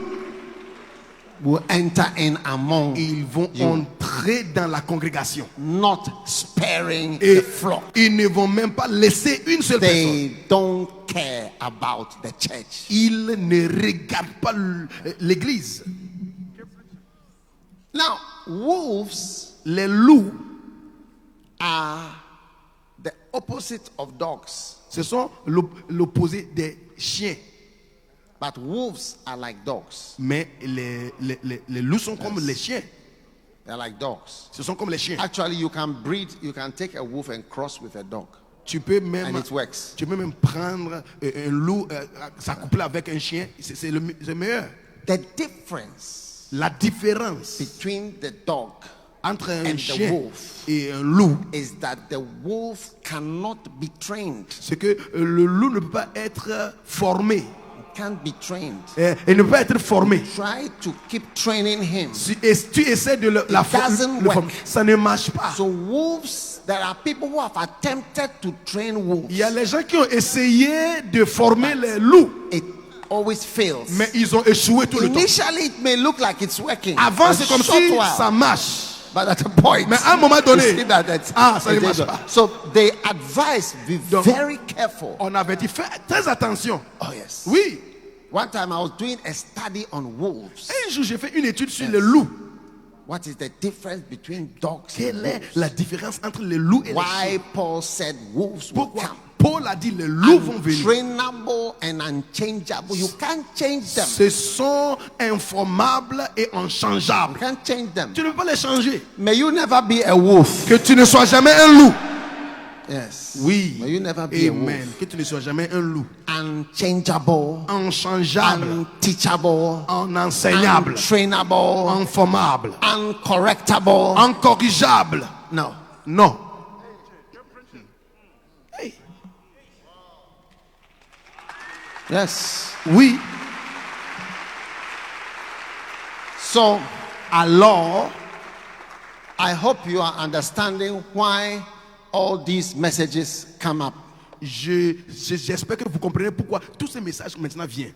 will enter in among Ils vont you, entrer dans la congrégation. not sparing Et the flock. ils ne vont même pas laisser une seule personne. They don't care about the church. Ils ne regardent pas l'église. Now, wolves Les loups are the opposite of dogs. Ce sont l'opposé des chiens. But wolves are like dogs. Mais les loups sont comme les chiens. They're like dogs. Ce sont comme les chiens. Actually, you can take a wolf and cross with a dog. Tu peux même, And it works. tu peux même prendre un loup, s'accoupler avec un chien. C'est le meilleur. The difference La différence between the dog entre un and the chien wolf et un loup, is that the wolf cannot be trained. c'est que le loup ne peut pas être formé. It can't be trained. Il ne peut pas être formé. Try to keep training him. Tu essaies de la doesn't work. former. Ça ne marche pas. So wolves, there are people who have attempted to train wolves. Il y a les gens qui ont essayé de former les loups, It always fails. mais ils ont échoué tout le temps. Initially, it may look like it's working. Avant, A c'est comme short si while. ça marche. But at a point, Mais à un moment donné, you see that it's- ça ne it marche is- pas. So they advise, be Donc, very careful. On avait dit, fais très attention. Oh yes. Oui. One time I was doing a study on wolves. Un jour, j'ai fait une étude sur les loups. What is the difference between dogs and Quelle est wolves? la différence entre les loups et les Why chiens? Paul said wolves will Pourquoi come. Paul a dit, les loups vont venir. Untrainable and unchangeable. You can't change them. Ce sont informables et You unchangeables. can't change them. Tu ne peux pas les changer. May you never be a wolf. Que tu ne sois jamais un loup. Yes. Oui. May you never be a Amen. wolf. Que tu ne sois jamais un loup. Unchangeable. Unchangeable. Unteachable. Unenseignable. Untrainable. Informable. Uncorrectable. Incorrigible. No. Non. Hey. Yes. Oui. So Alors, I hope you are understanding why all these messages come up. j'espère que vous comprenez pourquoi tous ces messages maintenant viennent.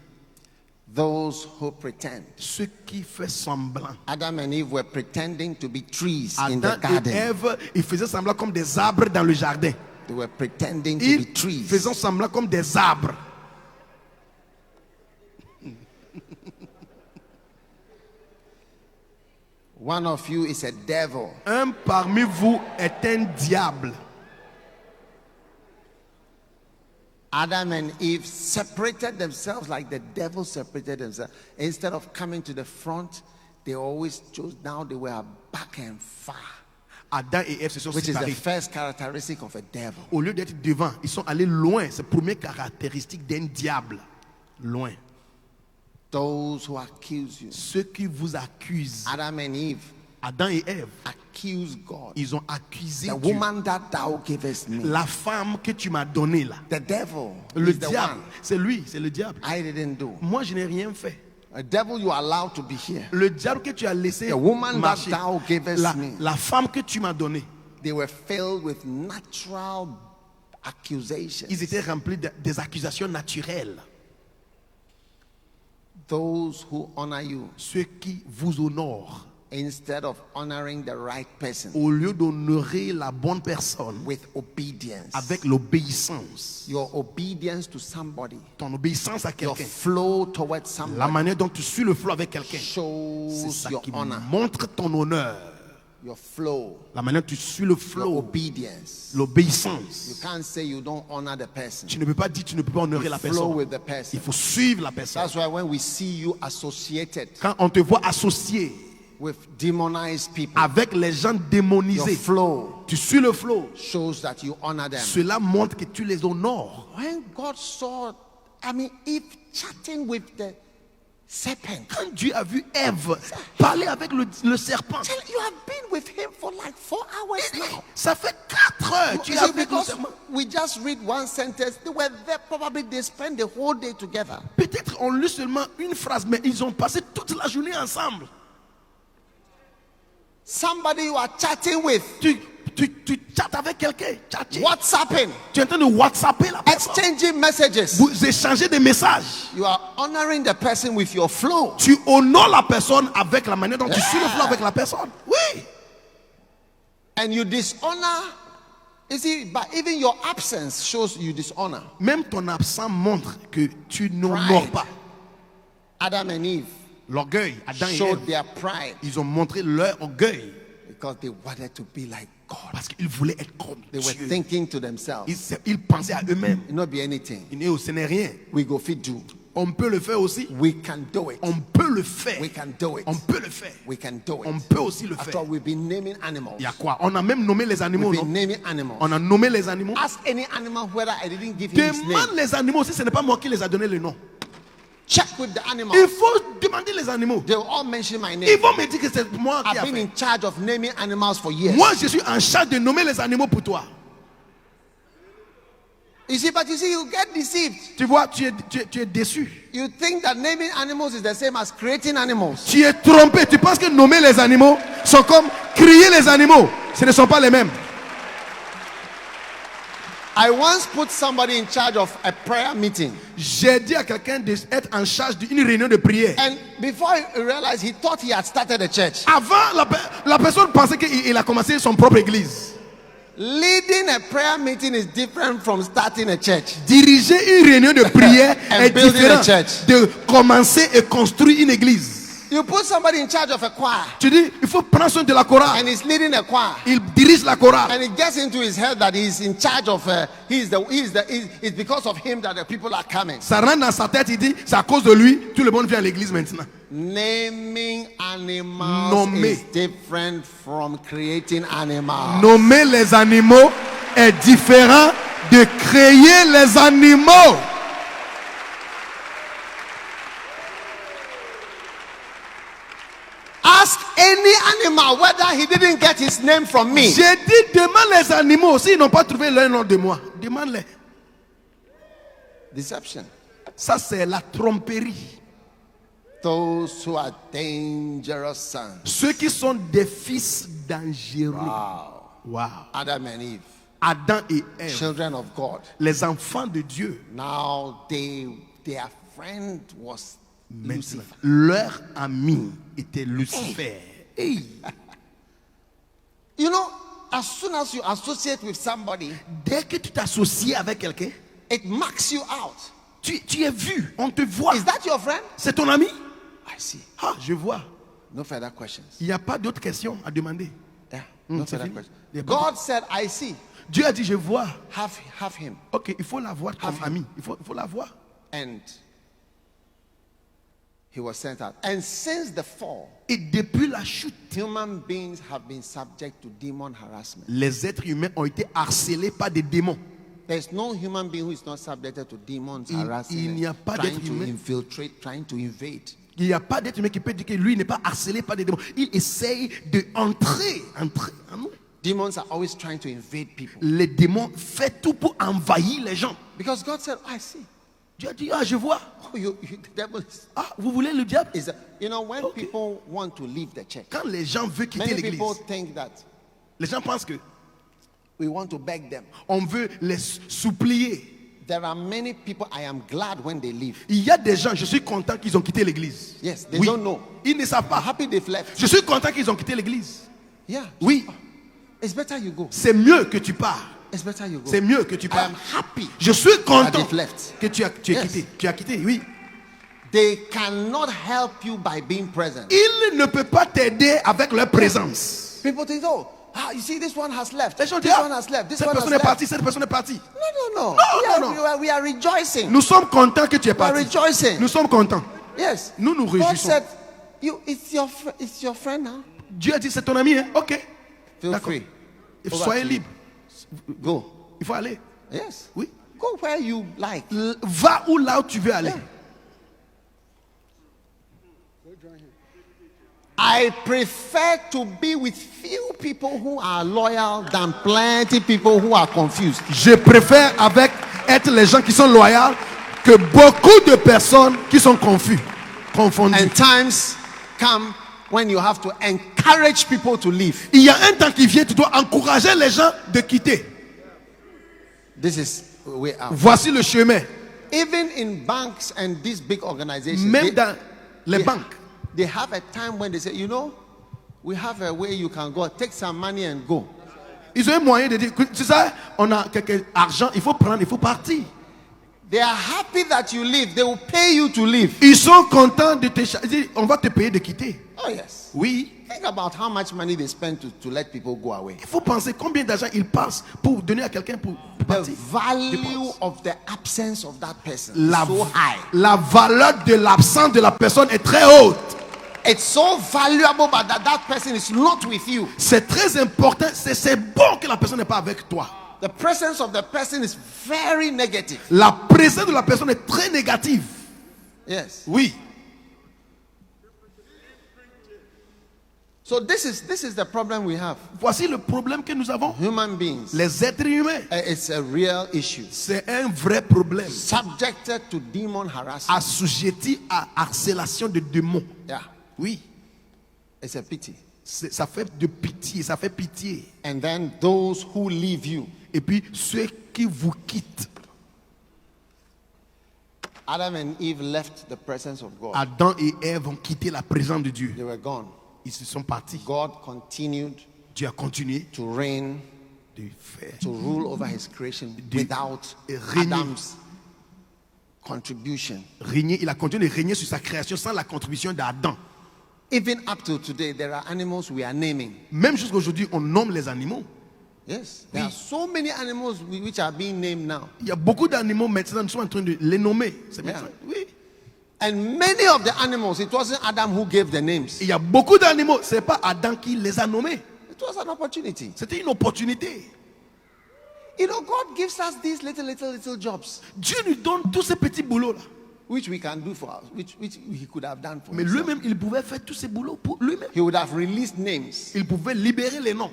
Those who pretend. Ceux qui font semblant. Adam and Eve were pretending to be trees in the Adam et garden. Ève, ils faisaient semblant comme des arbres dans le jardin. They were pretending to Ils be trees. faisaient semblant comme des arbres. One of you is a devil. Un parmi vous est un diable. Adam and Eve separated themselves like the devil separated himself. Instead of coming to the front, they always chose, now they were back and far, Adam et Ève se sont which is the séparés. first characteristic of a devil. Au lieu d'être devant, ils sont allés loin. C'est la première caractéristique d'un diable. Loin. Those who accuse you. Ceux qui vous accusent, Adam and Eve Adam et Ève, accuse God. ils ont accusé The Dieu. woman that thou gavest me. La femme que tu m'as donnée là. The devil Le is the diable, one c'est lui, c'est le diable. I didn't do. Moi, je n'ai rien fait. A devil you allowed to be here. Le diable que tu as laissé The woman marcher, that thou gavest me. la femme que tu m'as donnée, They were filled with natural accusations. ils étaient remplis des accusations naturelles. Those who honor you Ceux qui vous honorent, instead of honoring the right person au lieu d'honorer la bonne personne with obedience. avec l'obéissance, Your obedience to somebody, ton obéissance à your quelqu'un, flow towards la somebody manière dont tu suis le flot avec quelqu'un, c'est shows ça your qui honor, montre ton honneur. your flow, La manière dont tu suis le your flot, obedience. You l'obéissance. can't say you don't honor the person. Tu ne peux pas dire, tu ne peux pas honorer la Flow personne. with the person. Il faut suivre la personne. That's why when we see you associated Quand on te voit associé with demonized people, avec les gens your démonisés, flow tu suis le flot. shows that you honor them. Cela montre que tu les honores. When God saw, Eve chatting with the serpent, Quand Dieu a vu Ève parler avec le serpent, you have been with him for like 4 hours now. ça fait 4 heures. Tu You es see, avec le because serpent. we just read one sentence, they were there, probably they spent the whole day together. Peut-être on lit seulement une phrase, mais ils ont passé toute la journée ensemble. Somebody you are chatting with, Tu chattes avec quelqu'un. Chatting. WhatsApping, Tu es en train de WhatsApper la personne. exchanging messages. Vous échangez des messages. You are honoring the person with your flow. Tu honores la personne avec la manière dont tu suis le flot avec la personne. Oui. And you dishonor. You see, but even your absence shows you dishonor. Même ton absence montre que tu n'honores Pride. pas. Adam and Eve L'orgueil, Adam et showed Ève, their pride ils ont montré leur orgueil because they wanted to be like God. Parce qu'ils voulaient être comme They were Dieu. thinking to themselves, Ils pensaient à eux-mêmes. it not be anything. Ce n'est rien. We go fit do. On peut le faire aussi. We can do it. On peut le faire. We can do it. On peut le faire. We can do On it. peut aussi le After faire. all, we've been naming animals. Il y a quoi? On a même nommé les animaux, We've non? been naming animals. On a nommé les animaux. Ask any animal whether I didn't give him his Demande name. les animaux si ce n'est pas moi qui les a donné le nom. Check with the animals. Il faut demander les animaux. They will all mention my Ils name. vont me dire que c'est moi qui I've ai been fait. in charge of naming animals for years. Moi, je suis en charge de nommer les animaux pour toi. You see, but you see, you get deceived. Tu vois, tu es déçu. You think that naming animals is the same as creating animals. Tu es trompé. Tu penses que nommer les animaux sont comme crier les animaux. Ce ne sont pas les mêmes. I once put somebody in charge of a prayer meeting. J'ai dit à quelqu'un d'être en charge d'une réunion de prière. And before he realized, he thought he had started a church. Avant, la personne pensait qu'il a commencé son propre église. Leading a prayer meeting is different from starting a church. Diriger une réunion de prière And est building a différent church. de commencer et construire une église. You put somebody in charge of a choir, Tu dis, il faut prendre soin de la chorale. and he's leading a choir, Il dirige la chorale. and it gets into his head that he's in charge of. It's because of him that the people are coming. Ça rentre dans sa tête, il dit, c'est à cause de lui, tout le monde vient à l'église maintenant. Naming animals Nommer. is different from creating animals. Nommer les animaux est différent de créer les animaux. Ask any animal whether he didn't get his name from me. J'ai dit, demande les animaux s'ils n'ont pas trouvé leur nom de moi. Demande-les. Deception. Ça, c'est la tromperie. Those who are dangerous sons. Ceux qui sont des fils dangereux. Wow. Adam and Eve, Adam et Ève, children of God. les enfants de Dieu. Now their friend was Maintenant, Lucifer. leur ami était Lucifer. Hey. You know, as soon as you associate with somebody, Dès que tu t'associes avec quelqu'un, it marks you out. tu es vu, on te voit. Is that your friend? C'est ton ami? I see. Ah, je vois. No further questions. Il n'y a pas d'autres questions à demander. Yeah, no c'est further fini. questions. Il y a pas God said, I see. Dieu a dit, je vois. Have him. Ok, il faut la voir comme Have- ami. Il faut la voir. And he was sent out. And since the fall, Et depuis la chute, human beings have been subject to demon harassment. les êtres humains ont été harcelés par des démons. There's no human being who is not subjected to demons Il harassing, n'y a them, pas trying d'être to humain. infiltrate, trying to invade. Il n'y a pas d'être humain qui peut dire que lui n'est pas harcelé par des démons. Il essaye d'entrer en nous. Demons are always trying to invade people. Les démons font tout pour envahir les gens. Because God said, I see. Dieu a dit, ah, je vois. Oh, the devil Ah, vous voulez le diable? is, you know, when Okay. people want to leave the church, Quand les gens veulent quitter many l'église, people think that les gens pensent que we want to beg them. on veut les supplier. There are many people, I am glad when they leave. Il y a des gens, je suis content qu'ils ont quitté l'église. Yes, they Oui. don't know. Ils ne savent I'm pas. happy they've left. Je suis content qu'ils ont quitté l'église. Yeah. Oui, It's better you go. c'est mieux que tu pars. It's better you go. C'est mieux que tu I pars. am happy. Je suis content they've left. que tu aies Yes. quitté. Tu as quitté, oui. They cannot help you by being present. Ils ne peuvent pas t'aider avec leur présence. People think, oh, you see, this one has left. Les gens This disent, one has left. This cette one has personne est left. partie, cette personne est partie. No. No. We are rejoicing. Nous sommes contents que tu es We are parti. rejoicing. Nous sommes contents. Yes. Nous nous God réjouissons. said, it's your friend now. Dieu a dit, c'est ton ami, hein? Ok. Feel D'accord. free. Soyez libre. Go. Il faut aller. Yes. Oui. Go where you like. Va où là où tu veux aller. Yeah. I prefer to be with few people who are loyal than plenty people who are confused. Je préfère être les gens qui sont loyaux que beaucoup de personnes qui sont confondues. And times come when you have to encourage people to leave. Il y a un temps qui vient, tu dois encourager les gens de quitter. This is the way out. Voici le chemin. Even in banks and these big organizations, Même dans les they- banques, they have a time when they say, you know, we have a way you can go, take some money and go. ils ont un moyen de dire, c'est ça, on a quelque argent, il faut prendre, il faut partir. They are happy that you leave. They will pay you to leave. Ils sont contents de te on va te payer de quitter. Oh yes. Oui, Think about how much money they spend to let people go away. Il faut penser combien d'argent ils passent pour donner à quelqu'un pour The partir. value of the absence of that person La, is so high. la valeur de l'absence de la personne est très haute. It's so valuable, but that person is not with you. C'est très important. C'est bon que la personne n'est pas avec toi. The presence of the person is very negative. La présence de la personne est très négative. Yes. Oui. So this is the problem we have. Voici le problème que nous avons. Human beings. Les êtres humains. It's a real issue. C'est un vrai problème. Subjected to demon harassment. Assujetti à harcèlation de démons. Yeah. Oui. It's a pity. Ça fait de pitié. Ça fait pitié. And then those who leave you. Et puis ceux qui vous quittent. Adam and Eve left the presence of God. Adam et Ève ont quitté la présence de Dieu. They were gone. Ils se sont partis. God continued Dieu a continué to reign, de faire. to rule over his creation De without régner. Adam's contribution. Il a continué de régner sur sa création sans la contribution d'Adam. Even up to today, there are animals we are naming. Même jusqu'aujourd'hui, on nomme les animaux. Yes, there are so many animals which are being named now. Il y a beaucoup d'animaux maintenant, nous sommes en train de les nommer. C'est Yeah. maintenant. Oui. And many of the animals, it wasn't Adam who gave the names. Il y a beaucoup d'animaux, ce n'est pas Adam qui les a nommés. It was an opportunity. C'était une opportunité. You know, God gives us these little jobs, Dieu nous donne tous ces petits boulots-là. which we can do for us, which he could have done for Mais himself. lui-même, il pouvait faire tous ces boulots pour lui-même. He would have released names, Il pouvait libérer les noms.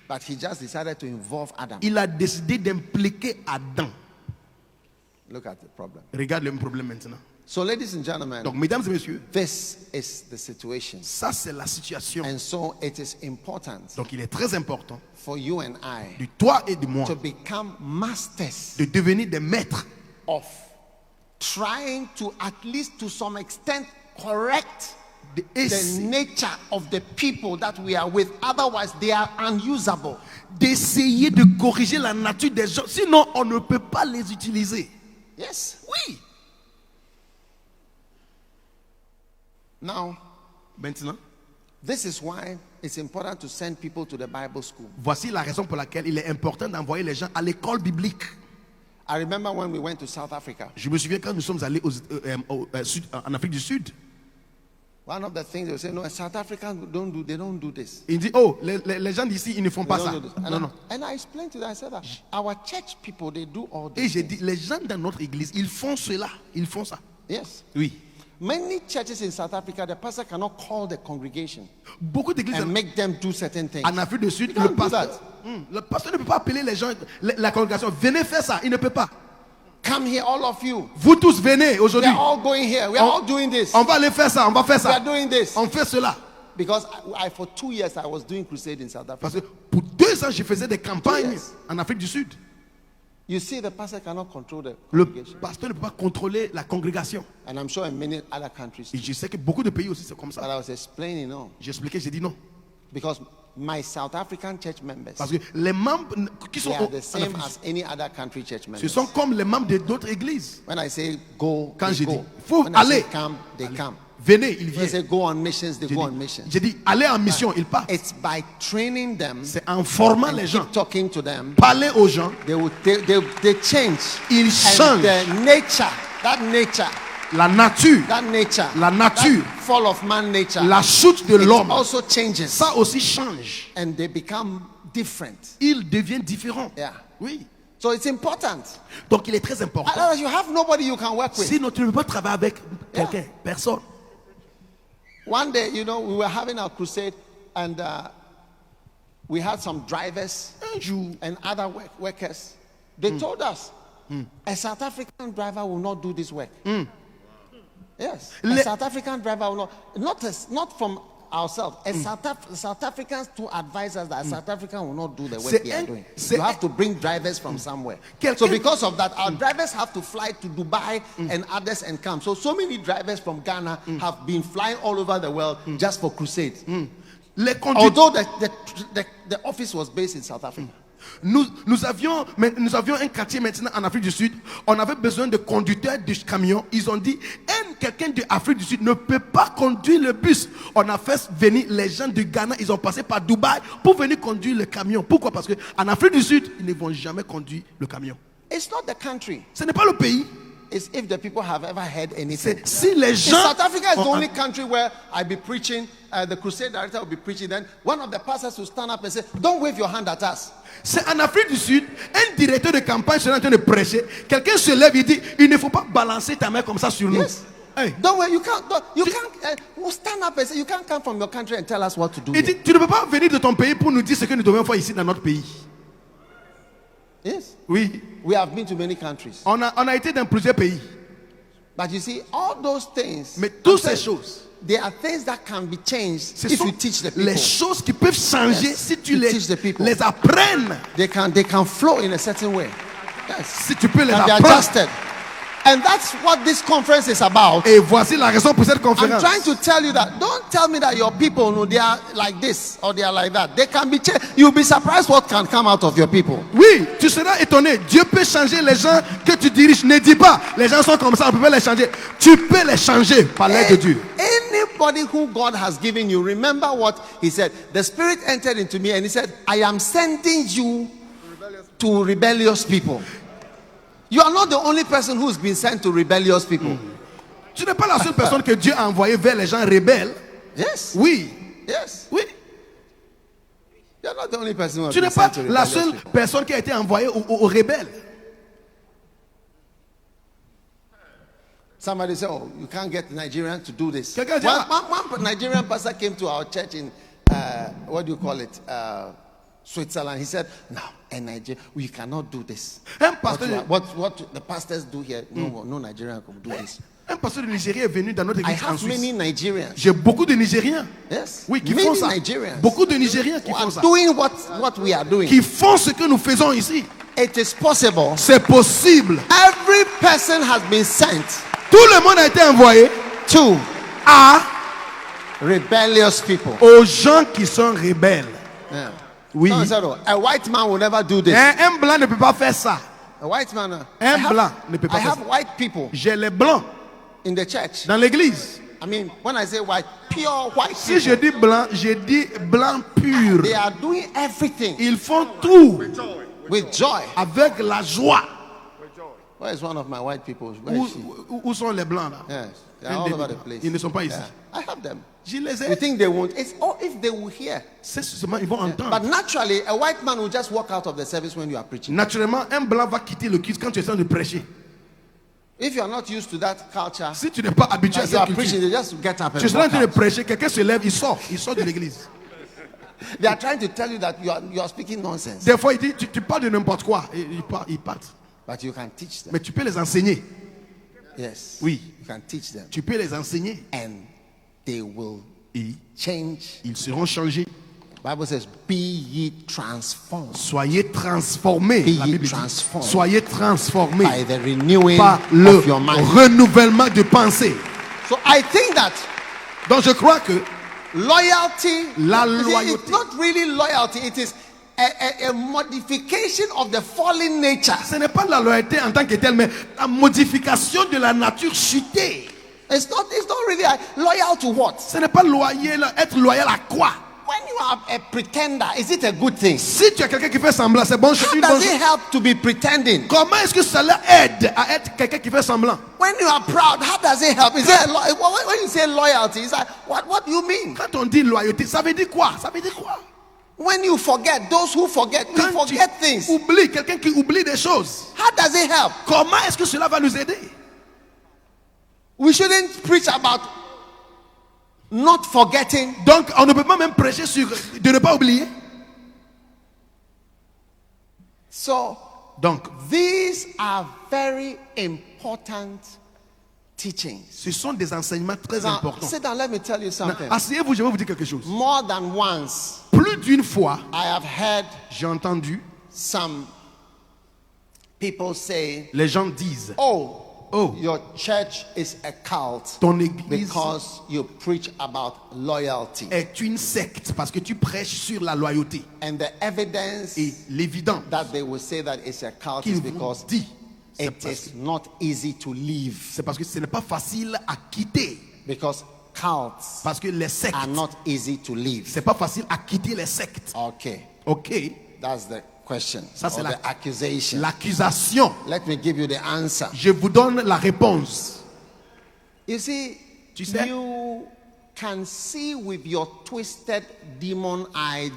but he just decided to involve Adam. Il a décidé d'impliquer Adam. Look at the problem. Regarde le problème maintenant. So, ladies and gentlemen, Donc, mesdames et messieurs, this is the situation. ça c'est la situation. And so it is important Donc, il est très important for you and I de toi et de moi to become masters de devenir des maîtres of trying to, at least to some extent, correct the nature of the people that we are with. Otherwise, they are unusable. d'essayer de corriger la nature des gens. Sinon, on ne peut pas les utiliser. Yes. Oui. Now, Maintenant, this is why it's important to send people to the Bible school. voici la raison pour laquelle il est important d'envoyer les gens à l'école biblique. I remember when we went to South Africa. Je me souviens quand nous sommes allés en Afrique du Sud. One of the things they say, no, South Africans they don't do this. Il dit, oh, les gens d'ici, ils ne font They pas don't ça. do this. Non, non. And I explained to them, I said that our church people, they do all Et this. j'ai dit, les gens dans notre église, ils font cela. Ils font ça. Yes. Oui. Many churches in South Africa, the pastor cannot call the congregation Beaucoup d'églises and make them do certain things. en Afrique du Sud, You can't do that. le pasteur ne peut pas appeler les gens, la congrégation, venez faire ça. Il ne peut pas. Come here, all of you. Vous tous venez We aujourd'hui. are all going here. We are all doing this. On va aller faire ça, on va faire We are ça. doing this. On fait cela. Because for 2 years, I was doing crusade in South Parce Africa. que pour 2 ans, je faisais des campagnes Yes. en Afrique du Sud. You see, the pastor cannot control the Le congregation. pasteur ne peut pas contrôler la congrégation. And I'm sure in many other countries. Et je sais que beaucoup de pays aussi, c'est comme But ça. I was explaining, no. J'ai expliqué, j'ai dit non. Because my South African church members, Parce que les membres qui sont they are en the same Afrique, as any other country church ce members. sont comme les membres d'autres églises. When I say go, Quand they j'ai dit, go. faut When I say aller. come, they come. Venez, ils When I say viennent. go on missions, they J'ai go dit- on missions. J'ai dit, allez en mission, ils partent. It's by training them C'est en formant and les gens, keep talking to them, parler aux gens, they change. ils And changent. the nature, that nature, La nature, la nature, fall of man nature, la chute de it l'homme, also changes. ça aussi change. And they become different. Il devient différent. Yeah. Oui. So it's important. Donc il est très important. Otherwise, you have nobody you can work with. Sinon, tu ne peux pas travailler avec quelqu'un, personne. One day, you know, we were having our crusade and we had some drivers Un jour, and other workers. They told us a South African driver will not do this work. Yes, a Le- South African driver will not from ourselves. A South Africans to advise us that a South African will not do the work C'est they are un- doing. c'est You un- have to bring drivers from somewhere. Quelqu'un- So because of that, our drivers have to fly to Dubai and others and come. So many drivers from Ghana have been flying all over the world just for crusade. les conducteurs. Although the office was based in South Africa. Nous avions un quartier maintenant en Afrique du Sud. On avait besoin de conducteurs de camions. Ils ont dit, un quelqu'un de Afrique du Sud ne peut pas conduire le bus, on a fait venir les gens du Ghana, ils ont passé par Dubaï pour venir conduire le camion. Pourquoi? Parce qu'en Afrique du Sud, ils ne vont jamais conduire le camion. It's not the country. Ce n'est pas le pays. It's if the people have ever heard anything. C'est si les gens... South Africa is the only country where I'll be preaching, the crusade director will be preaching, then one of the pastors will stand up and say, don't wave your hand at us. C'est en Afrique du Sud, un directeur de campagne sera en train de prêcher. Quelqu'un se lève et dit, il ne faut pas balancer ta main comme ça sur nous. Yes. Hey. Don't worry, you can't stand up and say, you can't come from your country and tell us what to do. Il dit, tu ne peux pas venir de ton pays pour nous dire ce que nous devons faire ici dans notre pays. Yes. Oui. We have been to many countries. On a été dans plusieurs pays. But you see, all those things, Mais toutes ces choses, there are things that can be changed ce if sont you teach the people. les choses qui peuvent changer Yes. si tu You teach the people. les apprennes. They can flow in a certain way. Yes. Si tu peux les Can be apprendre. adjusted. And that's what this conference is about. Et voici la raison pour cette I'm conférence. trying to tell you that don't tell me that your people know they are like this or they are like that. They can be changed. You'll be surprised what can come out of your people. Oui, tu seras étonné. Dieu peut changer les gens que tu diriges. Ne dis pas, les gens sont comme ça, on peut pas les changer. Tu peux les changer par l'aide de Dieu. Anybody who God has given you, remember what he said. The Spirit entered into me and he said, I am sending you to rebellious people. You are not the only person who's been sent to rebellious people. Tu n'es pas la seule personne que Dieu a envoyée vers les gens rebelles. Yes. Oui, Yes. oui. You're not the only person who has Tu been n'es pas sent to la rebellious seule people. personne qui a été envoyée aux rebelles. Somebody said, oh, you can't get Nigerians to do this. Quelqu'un dit, One Nigerian pastor came to our church in, what do you call it? Switzerland. He said, no, in Nigeria, we cannot do this. Un pasteur, What the pastors do here, no Nigerian can do this. un pasteur de Nigeria est venu dans notre I église en have Suisse. many Nigerians. J'ai beaucoup de Nigériens. Yes. Oui, qui many font ça. Nigerians Beaucoup de Nigériens qui who font are ça. doing what we are doing. Qui font ce que nous faisons ici. It is possible. C'est possible. Every person has been sent Tout le monde a été envoyé to à rebellious people. aux gens qui sont rebelles. Yeah. Oui. Someone said, oh, a white man will never do this. Un blanc ne peut pas faire ça. A white man. Un blanc ne peut pas I faire have ça. white people J'ai les blancs in the church. dans l'église. I mean, when I say white, pure white Si je people, dis blanc, je dis blanc pur. they are doing everything Ils font tout with joy. avec la joie. Where is one of my white people? Where is she? Où sont les blancs là? Yes, they are all over the place. Ils ne sont pas ici. Yeah. I have them. Je les You ai. think they won't? It's all if they will hear. C'est seulement, ils vont But entendre. naturally, a white man will just walk out of the service when you are preaching. Naturellement, un blanc va quitter le culte quand tu es en train de prêcher. If you are not used to that culture, Si tu n'es pas habitué à as you are cette preaching, culture, they just get up and tu es en walk train de out. prêcher, quelqu'un se lève, il sort de l'église. They are trying to tell you that you are speaking nonsense. Des fois, il dit, tu parles de n'importe quoi. Et ils partent. But you can teach them. Mais tu peux les enseigner. Yes. Oui. You can teach them. Tu peux les enseigner. And they will Et change. ils seront changés. Bible says, be ye transformed Soyez transformés. Be La ye Bible dit, transformed soyez transformés by the renewing par le of your mind. renouvellement de pensée. So I think that Donc je crois que loyalty, La you see, loyauté. it's not really loyalty, it is a modification of the fallen nature. ce n'est pas la loyauté en tant que telle, mais la modification de la nature chutée. It's not really loyal to what? Ce n'est pas loyal, être loyal à quoi? When you are a pretender, is it a good thing? Si tu as quelqu'un qui fait semblant, c'est bon, How une bonne does it chose. help to be pretending? Comment est-ce que cela aide à être quelqu'un qui fait semblant? When you are proud, how does it help? Is it when you say loyalty, it's like, what do you mean? Quand on dit loyauté, ça veut dire quoi? Ça veut dire quoi? When you forget, those who forget, we Quand tu forget things. oublies, quelqu'un qui oublie des choses, How does it help? comment est-ce que cela va nous aider? We shouldn't preach about not forgetting. Donc, on ne peut pas même prêcher sur de ne pas oublier. So, Donc, these are very important teachings. ce sont des enseignements très Now, importants. sit down, let me tell you something. Asseyez-vous, je vais vous dire quelque chose. More than once, Plus d'une fois, I have heard j'ai entendu some people say, les gens disent, oh, oh, your church is a cult ton église because you preach about loyalty. est une secte parce que tu prêches sur la loyauté. And the evidence Et l'évident that they will say that it's a cult qu'ils is vous because disent, It is not easy to leave C'est parce que ce n'est pas facile à quitter. because cults Parce que les sectes, are not easy to leave. c'est pas facile à quitter les sectes. Okay, Ok. that's the question Ça, c'est or the accusation. l'accusation. Let me give you the answer. Je vous donne la réponse. You see, Tu sais? you can see with your twisted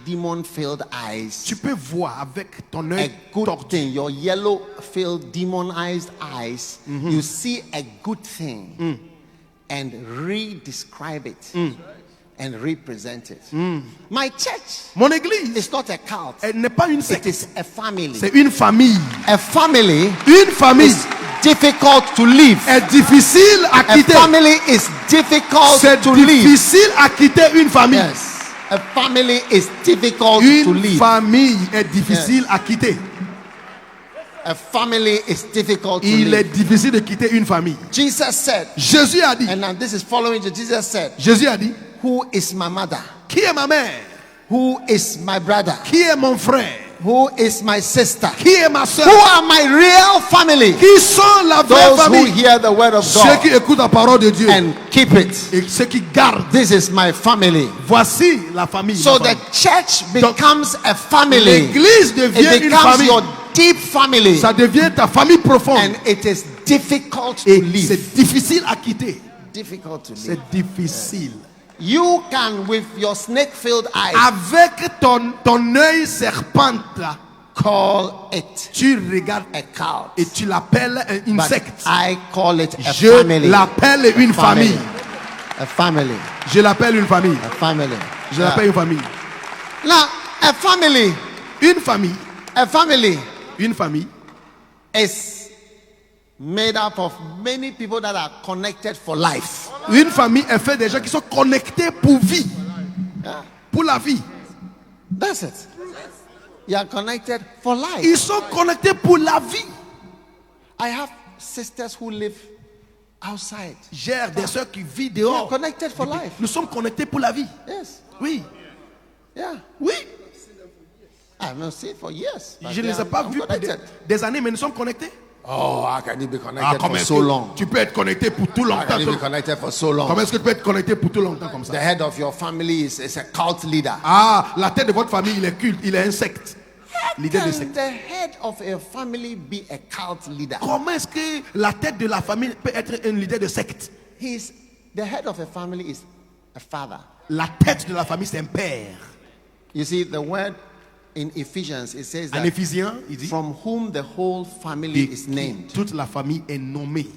demon-filled eyes Tu peux voir avec ton a œil good tordu. thing, your yellow-filled demonized eyes. You see a good thing and redescribe it and represent it. My church Mon église, is not a cult. elle n'est pas une It secte. is a family. C'est une famille. A family Une famille is difficult to live. est difficile à A quitter. family is difficult C'est to live. difficile à quitter une famille. Yes. A family is difficult to Une live. famille est difficile à quitter. A family is difficult to Il est live. difficile de quitter une famille. Jesus said, Jésus a dit, and now this is following Jesus said, Jésus a dit, who is my mother? qui est ma mère? Who is my brother? Qui est mon frère? Who is my sister? Qui est ma soeur? Who are my real family? Qui sont la vraie Those who famille? hear the word of Ceux qui God écoutent la parole de Dieu and keep it. et ceux qui gardent. This is my family. Voici la famille. So la the famille. church becomes a family. L'église devient It une becomes famille. your deep family. Ça devient ta famille profonde. And it is difficult to Et live. c'est difficile à quitter. Difficult to live. C'est difficile. You can, with your snake-filled eyes, Avec ton œil serpente, là, call it tu regardes a cult. et tu l'appelles une But secte. I call it a Je family. l'appelle une famille. A family. Je l'appelle une famille. A family. Je l'appelle une famille. Now, a family. Une famille. A family Une famille is made up of many people that are connected for life. Une famille est faite des gens qui sont connectés pour vie. Yeah. Pour la vie. That's it. You are connected for life. Ils sont connectés pour la vie. I have sisters who live outside. J'ai des soeurs qui vivent They are dehors. connected for life. Nous sommes connectés pour la vie. Yes. Oui. Yeah. Oui. I've not seen it for years. but Je ne they les ai are- pas I'm vus pour connected. des années, mais nous sommes connectés. Oh, how can you be connected Ah, for comment est-ce so que long? tu peux être connecté pour tout How longtemps? can you be connected for so long? Comment est-ce que tu peux être connecté pour tout longtemps comme The ça? head of your family is a cult leader. Ah, la tête de votre famille, il est culte, il est un secte. L'idée de Can secte. the head of a family be a cult leader? Comment est-ce que la tête de la famille peut être un leader de secte? The head of a family is a father. La tête de la famille, c'est un père. You see, the word in Ephesians, it says En that Éphésiens, il dit from whom the whole family is named. toute la famille est nommée.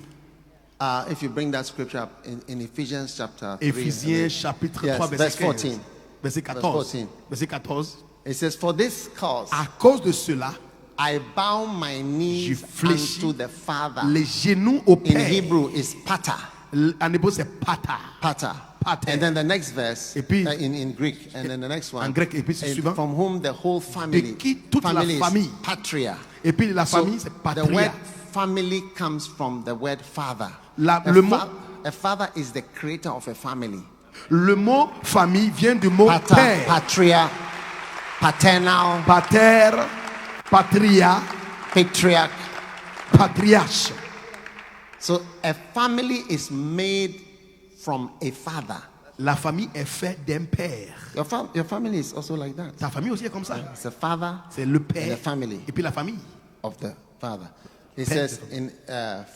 If you bring that scripture up in Ephesians chapter 3, Éphésiens chapitre Yes, 3, verse verset 15. 14. Verset 14. 14. Verset 14. it says, for this cause À cause de cela, I bow my je knees fléchis unto the Father. les genoux au In Père. Hebrew is pata. En hébreu, c'est pata. Pata. Pater. And then the next verse Et puis- in Greek, and then the next one, En grec, et puis c'est is suivant. from whom the whole family, De qui toute la family is famille. patria. Et puis la So famille, c'est the word patria. family comes from the word father. Le mot- A father is the creator of a family. Le mot famille vient du mot Pater, père. patria, paternal, Pater, patria, patriarch. patriarche. So a family is made from a father. La famille est faite d'un père. Your family is also like that. Ta famille aussi est comme ça. It's a father C'est le and père. a family Et puis la famille. of the father. It says,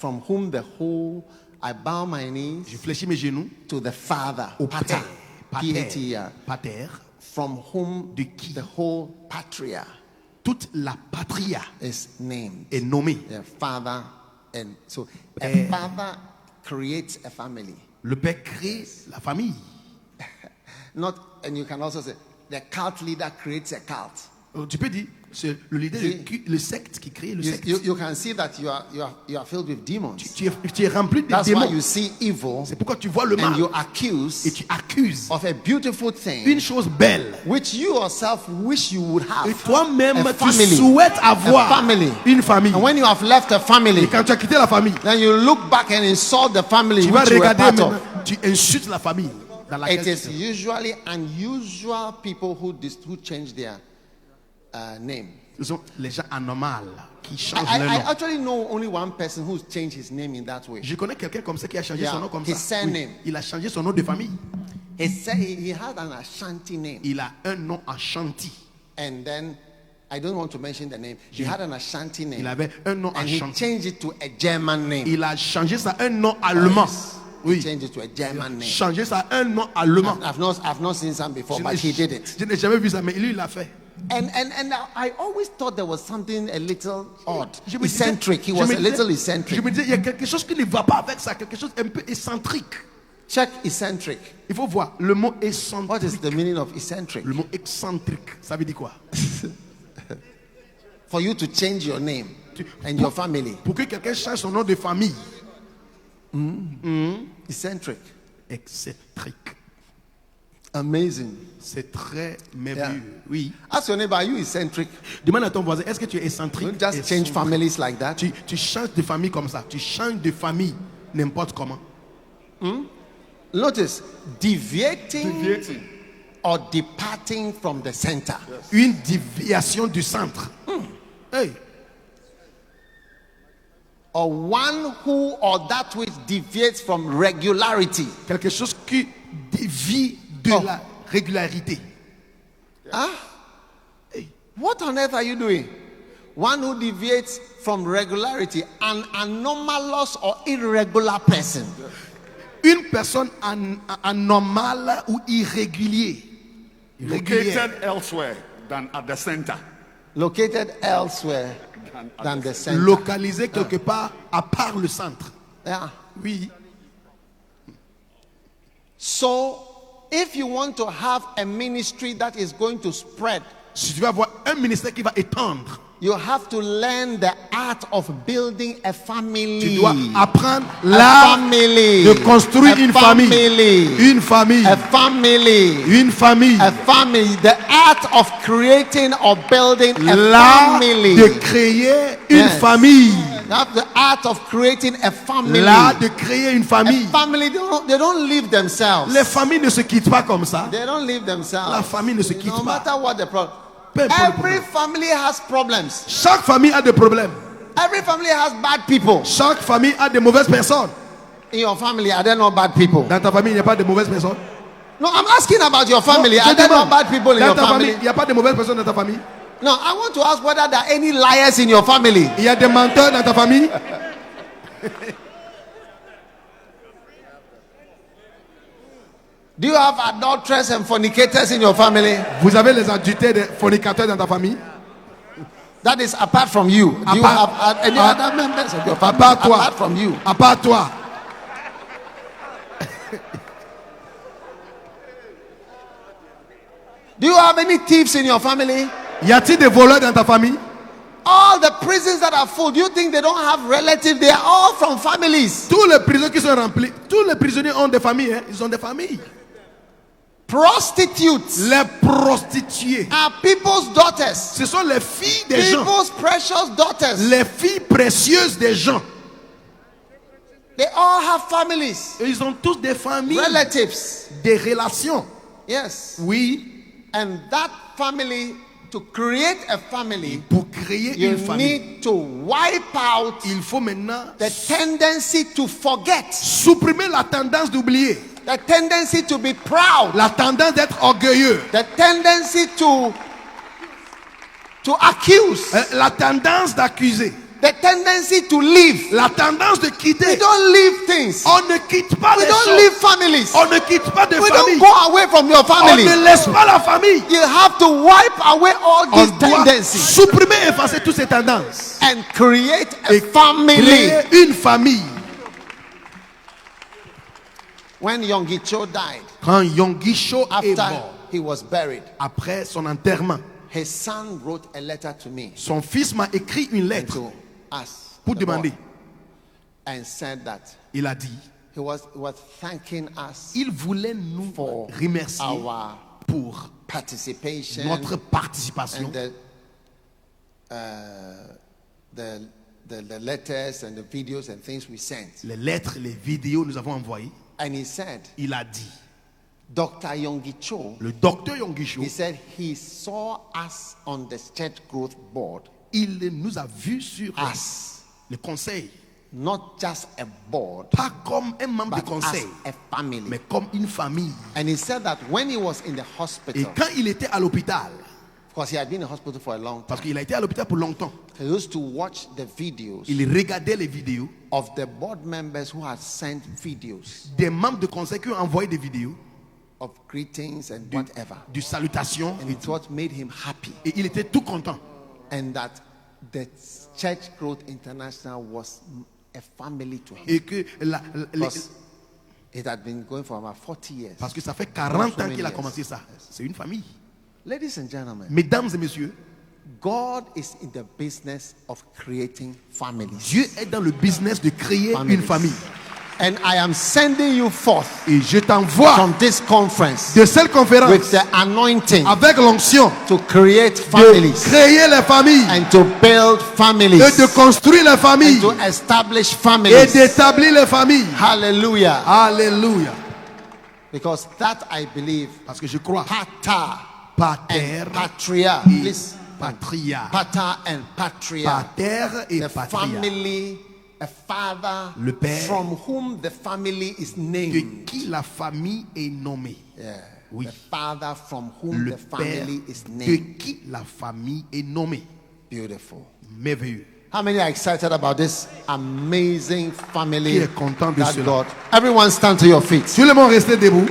from whom the whole, I bow my Je knees fléchis mes genoux to the father, au pater, père. Pater. P-A-T-E-R, Pater. from whom De qui? the whole patria Toute la patria is named. est nommée. The father, and so a Père. father creates a family. Le père crée la famille. Not, and you can also say the cult leader creates a cult. Tu peux dire, c'est le leader, le secte qui crée le secte. You can see that you are filled with demons. Tu es rempli de That's why démons. you see evil C'est pourquoi tu vois le and mal you accuse et tu accuses of a beautiful thing une chose belle. which you yourself wish you would have. Et toi-même, A tu family. souhaites avoir A family. une famille. And when you have left a family, Et quand tu as quitté la famille, then you look back and insult the family tu vas which you were regarder part maintenant, of. tu insultes la famille dans laquelle It tu is es. usually unusual people who change their name. Ce sont les gens anormaux qui changent I leur nom. actually know only one person who's changed his name in that way. Je connais quelqu'un comme ça qui a changé Yeah, son nom comme his ça. surname. Il a changé son nom de famille. He said he had an Ashanti name. Il a un nom Ashanti. And then, I don't want to mention the name. He had an Ashanti name. Il avait un nom And he Ashanti. changed it to a German name. Il a changé ça un nom allemand. He Oui. changed it to a German name. Changé ça un nom allemand. I've not seen some before, Je but he did it. je n'ai jamais vu ça, mais lui, il l'a fait. And I always thought there was something a little odd, Je me disais- eccentric. He je was me a disais- little Je eccentric. me disais, il y a quelque chose qui ne va pas avec ça, quelque chose un peu excentrique. Check eccentric. Il faut voir le mot What excentrique. is the meaning of eccentric? Le mot excentrique, ça veut dire quoi? For you to change your name and your family. Pour que quelqu'un change son nom de famille. Eccentric. Excentrique. Amazing. C'est très merveilleux. Oui. Ask your neighbor, are you eccentric? Demande à ton voisin, est-ce que tu es excentrique? Don't just change families like that. Tu changes de famille comme ça. Tu changes de famille n'importe comment. Notice, deviating or departing from the center. Une déviation du centre. Hey. Or one who or that which deviates from regularity. Quelque chose qui dévie de Oh. la régularité. What on earth are you doing? One who deviates from regularity, an anomalous or irregular person. Une personne anormale ou irrégulier. Located elsewhere than at the center. Located elsewhere than the center. Localisé quelque part à part le centre. Yeah. Oui. So, if you want to have a ministry that is going to spread, Si tu veux avoir un ministère qui va étendre, you have to learn the art of building a family. tu dois apprendre A l'art family. de construire A une family. famille. Une famille. A family. Une famille. A family. The art of creating or building a L'art family. de créer une Yes. famille. You have the art of creating a family. L'art de créer une A famille. family, they don't live themselves. Les familles ne se quittent pas comme ça. They don't live themselves. La famille ne se quitte No pas. matter what the problem. Peu importe le Every problème. family has problems. Chaque famille a des problèmes. Every family has bad people. Chaque famille a des mauvaises personnes. In your family, are there no bad people? Dans ta famille, il n'y a pas de mauvaises personnes. No, I'm asking about your family. Non, Are je there no demande, bad people in dans your ta family? il n'y a pas de mauvaises personnes dans ta famille. No, I want to ask whether there are any liars in your family. Il y a des menteurs dans ta famille. Do you have adulterers and fornicators in your family? Vous avez les adultères, des fornicateurs dans ta famille. That is apart from you. Do you Apart- have any apart- other members of your À family part toi. apart from you? À part toi. Do you have any thieves in your family? Y a-t-il des voleurs dans ta famille? All the prisons that are full, do you think they don't have relatives? They are all from families. Tous les prisonniers qui sont remplis, tous les prisonniers ont des familles. Hein? Ils ont des familles. Prostitutes Les prostituées. are people's daughters. Ce sont les filles des gens. People's precious daughters. Les filles précieuses des gens. They all have families, Et ils ont tous des familles, relatives. des relations. Yes. Oui. And that family, to create a family, Pour créer you une famille, need to wipe out il faut maintenant the tendency to forget, supprimer la tendance d'oublier, the tendency to be proud, la tendance d'être orgueilleux, the tendency to accuse, la tendance d'accuser, the tendency to leave. la tendance de We quitter. don't leave things. On ne quitte pas We les don't choses. leave families. On ne quitte pas de We famille. don't go away from your On family. ne laisse pas la famille. You have to wipe away all On these doit tendencies supprimer, effacer toutes ces tendances. and create a Et family. créer une famille. When Yonggi Cho died, Quand Yonggi Cho est after mort, he was buried, après son enterrement, his son wrote a letter to me son fils m'a écrit une and lettre to us pour the boy, demander. and said that Il a dit, he was thanking us il voulait nous for remercier our pour participation notre participation and the letters and the videos and things we sent. les lettres, les vidéos nous avons envoyées. And he said, Il a dit, Dr. Yonggi Cho, le docteur Yonggi Cho, he said he saw us on the church growth board il nous a vus sur as le conseil, not just a board, pas comme un membre de but conseil, as a family. mais comme une famille. And he said that when he was in the Et hospital, quand il était à l'hôpital, because he had been in hospital for a long parce time, qu'il a été à l'hôpital pour longtemps, he used to watch the videos il regardait les vidéos of the board members who had sent videos des membres de conseil qui ont envoyé des vidéos of greetings and whatever. de salutations And it's what made him happy. et il était tout content. And that the Church Growth International was a family to him. Et que Because it had been going for about 40 years. parce que ça fait 40 So ans many qu'il a years. commencé ça. C'est une famille. Ladies and gentlemen, Mesdames et messieurs, God is in the business of creating families. Dieu est dans le business de créer Families. une famille. And I am sending you forth Et je t'envoie from this conference de cette conférence with the anointing avec l'onction to create de families créer les familles and to build families et de construire les familles and to establish et families. d'établir les familles. Hallelujah. Alléluia. Because that I believe, Parce que je crois, pater pater and patria, et please, patria. pater and patria, Pater et the patria. family, a father Le père from whom the family is De named. qui la famille est nommée. Yeah. Oui. The father from whom Le the père family is de named. qui la famille est nommée. Beautiful. Merveilleux. How many are excited about this amazing family Qui est content de that cela? God? Everyone stand to your feet. Tout le monde restez debout.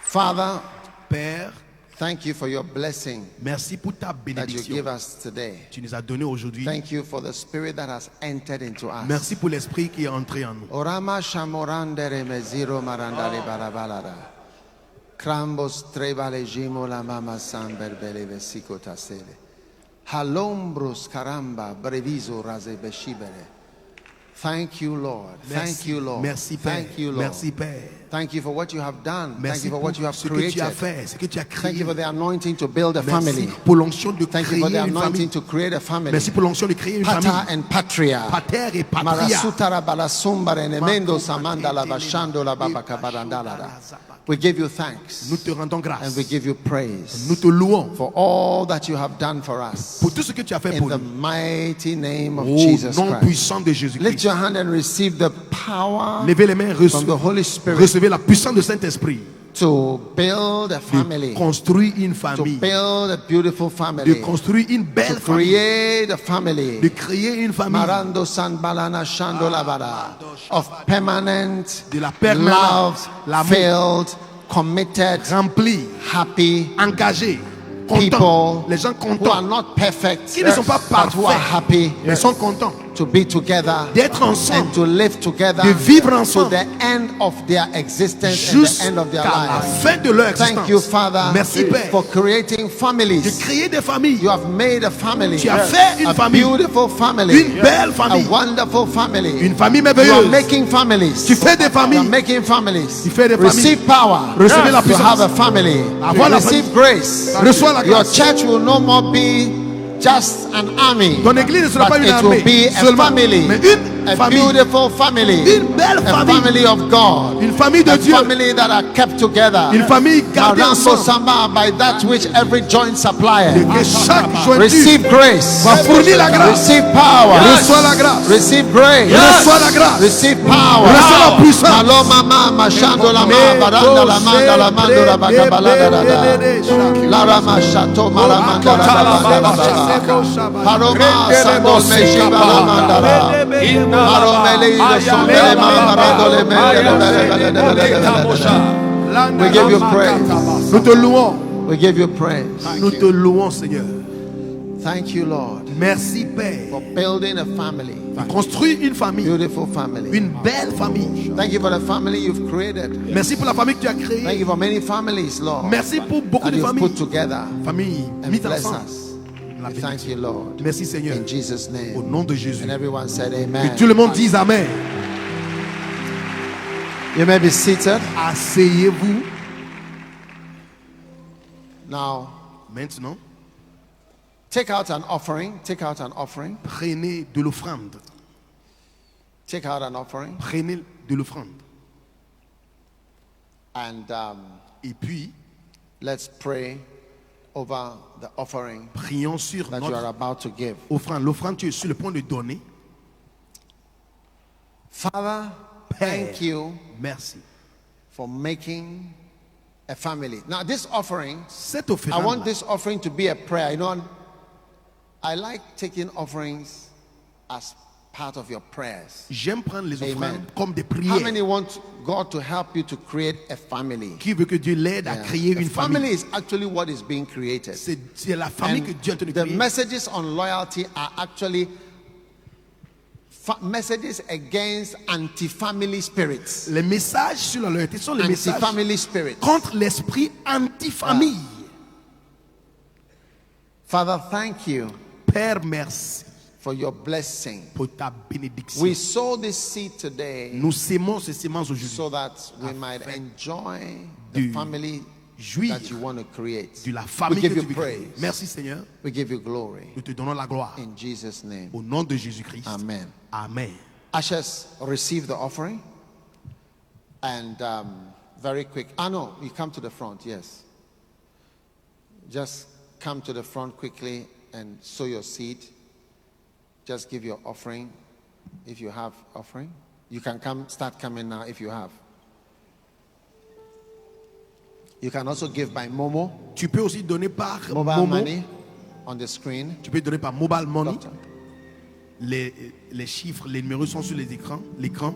Father, Père, thank you for your blessing merci pour ta that you bénédiction. give us today. Tu nous as donné aujourd'hui. Thank you for the spirit that has entered into us. Merci pour l'esprit qui est entré en nous. Orama shamorandere meziro marandare barabalada. Krambos trebale jimo la mama samber bele vesiko tasele. Halombros karamba breviso raze beshibere. Thank you, Lord. Thank you, Lord. Merci Père. Thank you, Lord. Merci Père. Thank you for what you have done. Thank Merci you for pour what you have ce que tu as created. fait, ce que tu as Thank créé. you for the anointing to build a Merci family. pour l'onction de Thank créer you for the une anointing famille. to create a family. Merci pour l'onction de créer une Pater famille. and patria. Pater et patria. Marasutara balasumba renemendo samanda la bashando la baba kabarandala. We give you thanks Nous te rendons and grâce. we give you praise Nous te louons for all that you have done for us. pour tout ce que tu as fait In pour the nous. mighty name of Au Jesus nom Christ. puissant de Lift Jésus-Christ. your hand and receive the power Levez les mains, from the Holy Spirit recevez la puissance du Saint-Esprit. to build a De family, construire une to famille. build a beautiful De family, construire une to belle famille. create a family. De créer une famille. Marando San Balana Shando Labada of permanent De la permanence, love, l'amour. filled, committed, Rempli, happy engagé, people content. Les gens who are contents. not perfect, Qui ne sont pas but who are parfaits. happy Mais sont contents to be together d'être ensemble. and to live together De vivre to ensemble. the end of their existence and the end of their Jusqu'à la lives. fin de leur existence. Thank you, Father, Merci Père for creating de families. créer des familles. You have made a family, Tu as fait une a famille. beautiful family, Une belle a famille. wonderful family. Une famille You are merveilleuse. making families. Tu fais des You are familles. making families. Tu fais des Receive familles. power. Recevez la to puissance. have a family. Avoir la Receive grace. Reçois la Your grâce. church will no more be just an army. Ton église ne sera but pas une it will armée be a seulement, family. mais une A famille. beautiful family. Une belle A famille. family of God. Une famille de A Dieu. family that are kept together. Une famille gardée Marango ensemble. Samba, by that which every joint supplier. Et que chaque jointure Receive grace. va fournir la grâce. Receive power. Reçois la grâce. Receive grace. Reçois la grâce. Receive power. Reçois la puissance. Malo mama mashando la ma baranda la manda la mando la baka balada da da. La rama shato maramanda la baka la baka. Paroma sando meshiba la manda la. Paromele ido sombele mama barando le mende. We give you praise. Nous te louons. We give you praise. Nous te louons, Seigneur. Thank you, Lord, Merci, Père. for building a family, Construire une famille. beautiful family. Une belle famille. Thank you for the family you've created. Merci pour la famille que tu as Thank créée. you for many families, Lord, Merci pour beaucoup that de you've familles. put together Familles and mises bless ensemble. us. la We thank you, bénédiction. Lord. Merci Seigneur. In Jesus' Au name. nom de Jésus. And everyone said Que amen. tout le monde dise Amen. You may be seated. Asseyez-vous. Now, Maintenant, take out an offering. Take out an offering. prenez de l'offrande. Take out an offering. Prenez de l'offrande. And Et puis, let's pray over the offering prions sur that you are notre about to give. offrande. L'offrande, tu es sur le point de donner. Father, Père, thank you merci. for making a family. Now, this offering, Cette I offrande, want this offering to be a prayer. You know, I like taking offerings as part of your prayers. j'aime prendre les offrandes Amen. comme des How prières. many want God to help you to create a family? Qui veut que Dieu l'aide à Yeah. créer A une family famille? is actually what is being created. C'est la famille And que Dieu est en train de the créer. messages on loyalty are actually messages against anti-family spirits. Les messages sur la loyauté sont les messages Anti-family spirits. contre l'esprit anti-famille. Father, thank you Père, merci for your blessing. pour ta bénédiction. We sow this seed today Nous sémons ces semences aujourd'hui. so that we might enjoy the de family jouir that you want to create. de la We famille give que you tu veux créer. praise. Merci Seigneur. We give you glory. Nous te donnons la gloire. In Jesus' name. Au nom de Jésus-Christ. Amen. Amen. Ushers, receive the offering. And very quick. No, you come to the front, yes. Just come to the front quickly and sow your seed. Just give your offering if you have offering. You can start coming now if you have. You can also give by Momo, Tu peux aussi donner par mobile Momo. money on the screen. Tu peux donner par mobile money. Doctor. Les chiffres, les numéros sont sur les écrans. L'écran.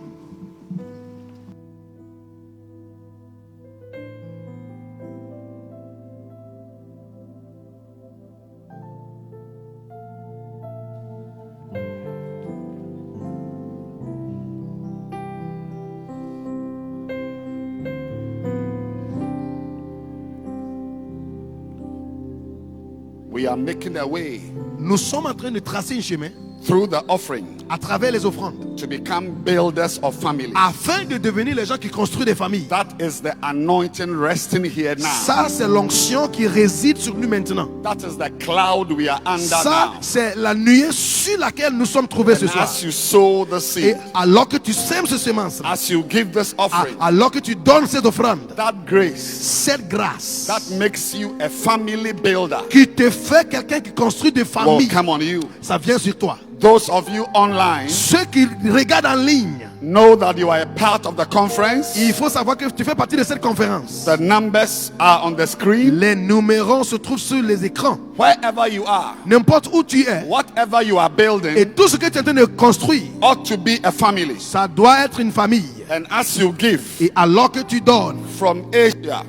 We are making a way Nous sommes en train de tracer un chemin through the offering à travers les offrandes to become builders of families. afin de devenir les gens qui construisent des familles. That is the anointing resting here now. Ça, c'est l'onction qui réside sur nous maintenant. That is the cloud we are under Ça, now. c'est la nuée sur laquelle nous sommes trouvés ce And soir. as you sow the Et seed, alors que tu sèmes ce semence, as you give this offering, alors que tu donnes cette offrande, that grace cette grâce that makes you a family builder qui te fait quelqu'un qui construit des will familles, come on you. ça vient sur toi. Those of you online Ceux qui regardent en ligne, know that you are a part of the conference. il faut savoir que tu fais partie de cette conférence. The numbers are on the screen. Les numéros se trouvent sur les écrans. Wherever you are, N'importe où tu es. whatever you are Et building tout ce que tu es en train de construire, ought to be a family. ça doit être une famille. And as you give Et alors que tu donnes from Asia,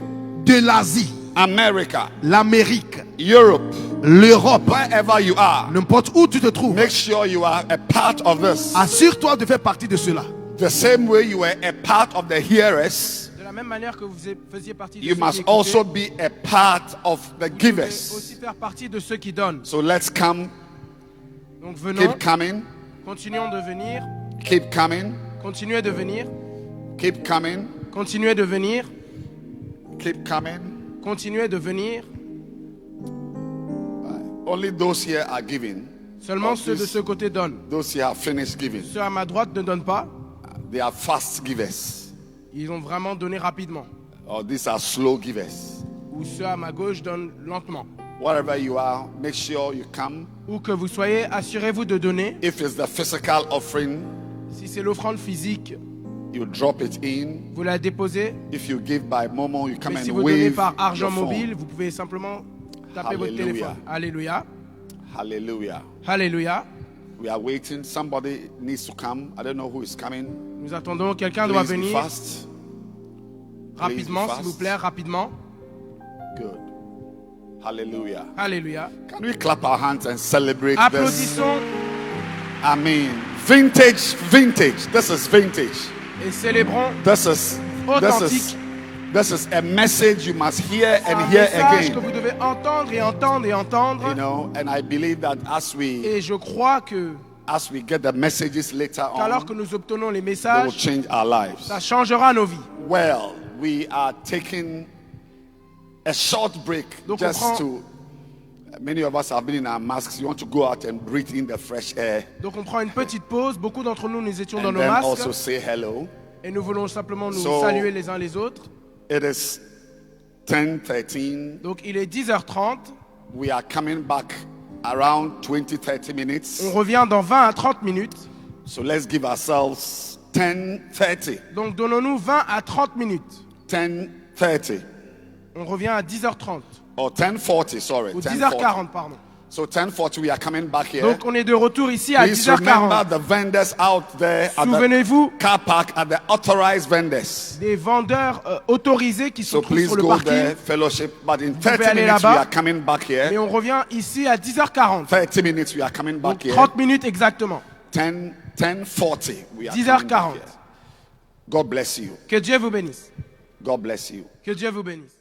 de l'Asie, America, l'Amérique, Europe, l'Europe, wherever you are, n'importe où tu te trouves, make sure you are a part of this. assure-toi de faire partie de cela. The same way you were a part of the hearers, De la même manière que vous faisiez partie de you ceux must qui also écoutaient, be a part of the vous devez givers. aussi faire partie de ceux qui donnent. So let's come, Donc venons, keep coming, continuons de venir, keep coming, continuez de venir, keep coming, continuez de venir, keep coming. continuez de venir. Only those here are giving. Seulement Oh, ceux de please. ce côté donnent. Those here have finished giving. Ceux à ma droite ne donnent pas. They are fast givers. Ils ont vraiment donné rapidement. Or these are slow givers. Ou ceux à ma gauche donnent lentement. Wherever you are, make sure you come. Où que vous soyez, assurez-vous de donner. If it's the physical offering, Si c'est l'offrande physique, you drop it in. vous la déposez. If you give by Momo, you come Mais si and vous donnez wave par argent your phone. mobile, vous pouvez simplement taper votre Hallelujah. téléphone. Alléluia. Hallelujah. Alléluia. We are waiting. Somebody needs to come. I don't know who is coming. Nous attendons, quelqu'un doit Please be venir fast. rapidement, be s'il vous fast. plaît, rapidement. Good. Hallelujah. Alléluia. Can we clap our hands and celebrate this? Applaudissons I mean, vintage. This is vintage. et célébrons This is authentique. This is a message you must hear C'est un and hear message que again. vous devez entendre et entendre et entendre. You know, and I believe that Et je crois que as we get the messages later qu'alors on, que nous obtenons les they will messages, change our lives. ça changera nos vies. Well, we are taking a short break Donc, on just prend- to. Many of us have been in our masks. You want to go out and breathe in the fresh air Donc on prend une petite pause. Beaucoup d'entre nous, nous étions dans and nos then masques. also say hello. Et nous voulons simplement nous So- saluer les uns les autres. It is 10:13. Donc il est 10h30. We are coming back around 20-30 minutes. On revient dans 20 à 30 minutes. So let's give ourselves 10:30. Donc donnons-nous 20 à 30 minutes. 10:30 On revient à 10h30. or 10:40. Sorry, Ou 10:40. 10h40, pardon. So 10:40, we are coming back here. Donc on est de retour ici à Please remember 10h40. the vendors out there at the Souvenez-vous car park, at the authorized vendors. des vendeurs autorisés qui So sont trouvent please sur le go parking. there, fellowship. But in pouvez 30 aller minutes, we là-bas. are coming back Et here. on revient ici à 10h40. 30 minutes, we are coming back Donc here. 30 minutes exactement. 10:40, we are 10h40. coming back here. God bless you. Que Dieu vous bénisse. God bless you. Que Dieu vous bénisse.